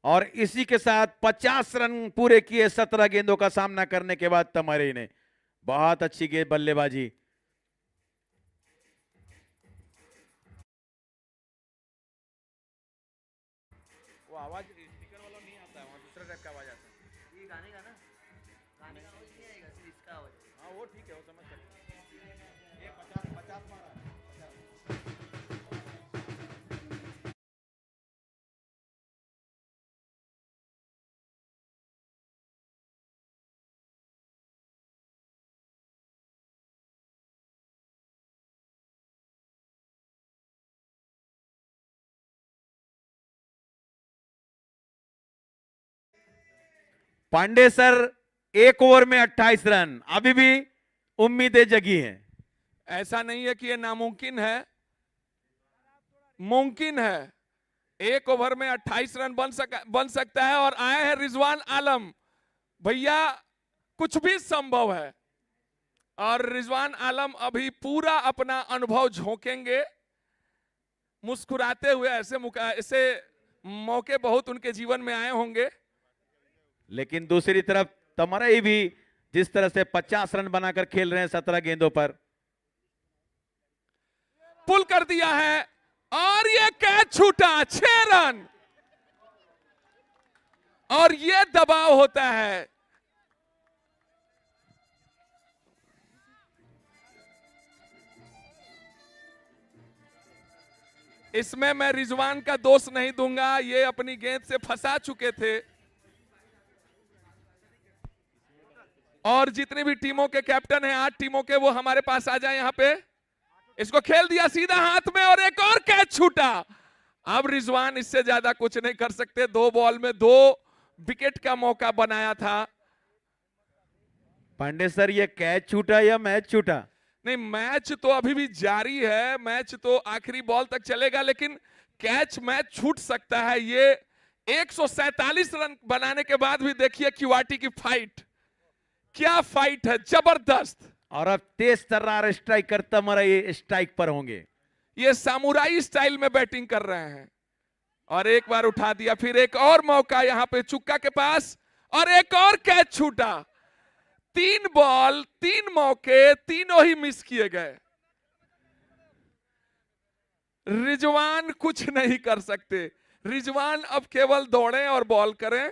और इसी के साथ 50 रन पूरे किए 17 गेंदों का सामना करने के बाद तमरे ने। बहुत अच्छी गेंद बल्लेबाजी। वो आवाज स्पीकर वाला नहीं आता है, वहां दूसरा टाइप का आवाज आता है। ये गाने का ना, गाने का आवाज नहीं आएगा, सिर्फ इसका आवाज। हाँ वो ठीक है, वो समझ सकते हैं। ये 50 मारा है, 50। पांडे सर 1 ओवर में 28 रन, अभी भी उम्मीदें जगी हैं। ऐसा नहीं है कि ये नामुमकिन है, मुमकिन है। 1 ओवर में 28 रन बन सकता है। और आए हैं रिजवान आलम। भैया कुछ भी संभव है। और रिजवान आलम अभी पूरा अपना अनुभव झोंकेंगे मुस्कुराते हुए। ऐसे मौके बहुत उनके जीवन में आए होंगे। लेकिन दूसरी तरफ तमरई भी जिस तरह से 50 रन बनाकर खेल रहे हैं 17 गेंदों पर। पुल कर दिया है और ये कैच छूटा, 6 रन। और ये दबाव होता है। इसमें मैं रिजवान का दोष नहीं दूंगा, ये अपनी गेंद से फंसा चुके थे। और जितनी भी टीमों के कैप्टन हैं, 8 टीमों के, वो हमारे पास आ जाए यहां पे। इसको खेल दिया सीधा हाथ में और एक और कैच छूटा। अब रिजवान इससे ज्यादा कुछ नहीं कर सकते। 2 बॉल में 2 विकेट का मौका बनाया था। पांडे सर ये कैच छूटा या मैच छूटा? नहीं, मैच तो अभी भी जारी है, मैच तो आखिरी बॉल तक चलेगा, लेकिन कैच मैच छूट सकता है। ये 147 रन बनाने के बाद भी देखिए क्यूआरटी की फाइट, क्या फाइट है, जबरदस्त। और अब तेज तर्रार स्ट्राइकर तमरई स्ट्राइक पर होंगे। ये सामुराई स्टाइल में बैटिंग कर रहे हैं। और एक बार उठा दिया, फिर एक और मौका यहां पे चुक्का के पास और एक और कैच छूटा। 3 बॉल 3 मौके, तीनों ही मिस किए गए। रिजवान कुछ नहीं कर सकते। रिजवान अब केवल दौड़ें और बॉल करें।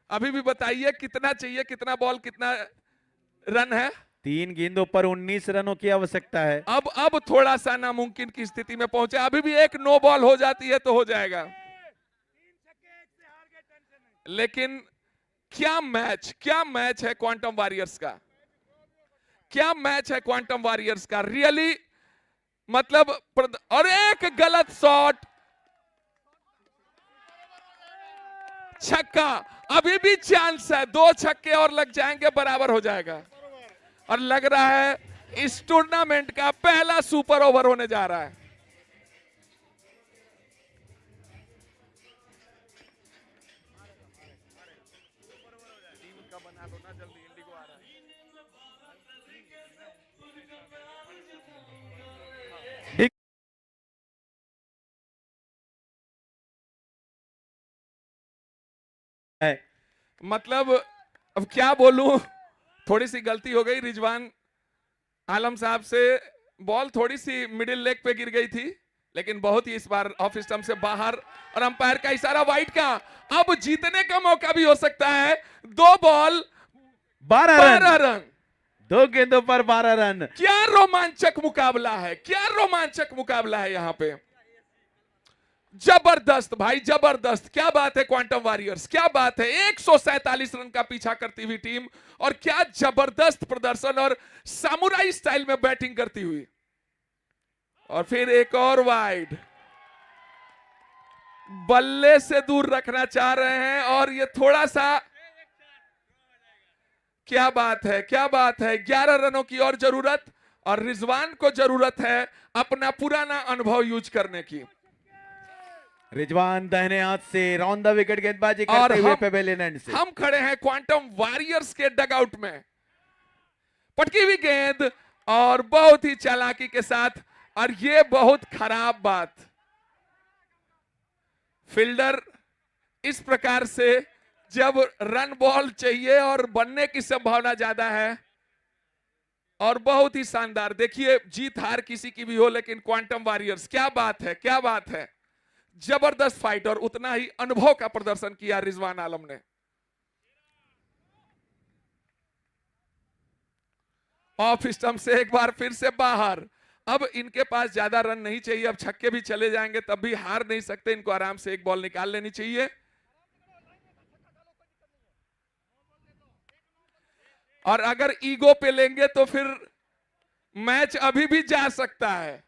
अभी भी बताइए कितना चाहिए, कितना बॉल कितना रन है? 3 गेंदों पर 19 रनों की आवश्यकता है। अब थोड़ा सा नामुमकिन की स्थिति में पहुंचे। अभी भी एक नो बॉल हो जाती है तो हो जाएगा। लेकिन क्या मैच है क्वांटम वॉरियर्स का, क्या मैच है क्वांटम वॉरियर्स का, रियली। मतलब और एक गलत शॉट, छक्का। अभी भी चांस है, 2 छक्के और लग जाएंगे, बराबर हो जाएगा। और लग रहा है इस टूर्नामेंट का पहला सुपर ओवर होने जा रहा है। मतलब अब क्या बोलूं, थोड़ी सी गलती हो गई रिजवान आलम साहब से। बॉल थोड़ी सी मिडिल लेग पे गिर गई थी, लेकिन बहुत ही इस बार ऑफ स्टंप से बाहर। और अंपायर का इशारा वाइड का। अब जीतने का मौका भी हो सकता है। 2 बॉल 12 रन, 2 गेंदों पर 12 रन। क्या रोमांचक मुकाबला है, क्या रोमांचक मुकाबला है यहां पे। जबरदस्त भाई, जबरदस्त। क्या बात है क्वांटम वॉरियर्स, क्या बात है। 147 रन का पीछा करती हुई टीम, और क्या जबरदस्त प्रदर्शन, और सामुराई स्टाइल में बैटिंग करती हुई। और फिर एक और वाइड, बल्ले से दूर रखना चाह रहे हैं। और ये थोड़ा सा, क्या बात है, क्या बात है। 11 रनों की और जरूरत, और रिजवान को जरूरत है अपना पुराना अनुभव यूज करने की। रिजवान दाहिने हाथ से राउंड द विकेट गेंदबाजी करते हुए पेवेलियन एंड से। हम खड़े हैं क्वांटम वॉरियर्स के डगआउट में। पटकी हुई गेंद और बहुत ही चालाकी के साथ, और ये बहुत खराब बात, फील्डर इस प्रकार से जब रन बॉल चाहिए और बनने की संभावना ज्यादा है, और बहुत ही शानदार, देखिए जीत हार किसी की भी हो, लेकिन क्वांटम वॉरियर्स, क्या बात है, क्या बात है, जबरदस्त फाइट और उतना ही अनुभव का प्रदर्शन किया रिजवान आलम ने। ऑफ स्टंप से एक बार फिर से बाहर। अब इनके पास ज्यादा रन नहीं चाहिए, अब छक्के भी चले जाएंगे तब भी हार नहीं सकते, इनको आराम से एक बॉल निकाल लेनी चाहिए। और अगर ईगो पे लेंगे तो फिर मैच अभी भी जा सकता है।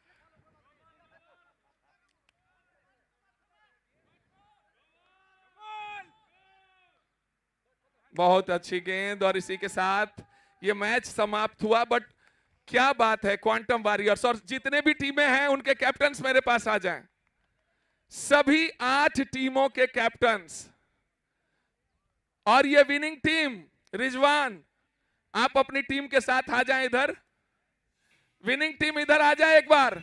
बहुत अच्छी गेंद और इसी के साथ ये मैच समाप्त हुआ। बट क्या बात है क्वांटम वॉरियर्स, और जितने भी टीमें हैं उनके कैप्टन्स मेरे पास आ जाएं। सभी 8 टीमों के कैप्टन्स और ये विनिंग टीम, रिजवान आप अपनी टीम के साथ आ जाएं इधर, विनिंग टीम इधर आ जाए एक बार।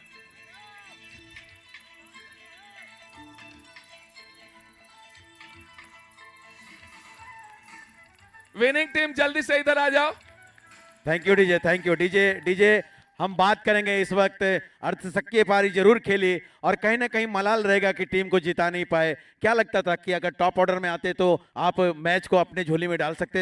विनिंग टीम जल्दी से इधर आ जाओ। Thank you DJ, thank you DJ. DJ हम बात करेंगे इस वक्त, अर्धशतकीय पारी जरूर खेली और कहीं ना कहीं मलाल रहेगा कि टीम को जिता नहीं पाए। क्या लगता था कि अगर टॉप ऑर्डर में आते तो आप मैच को अपने झोली में डाल सकते थे?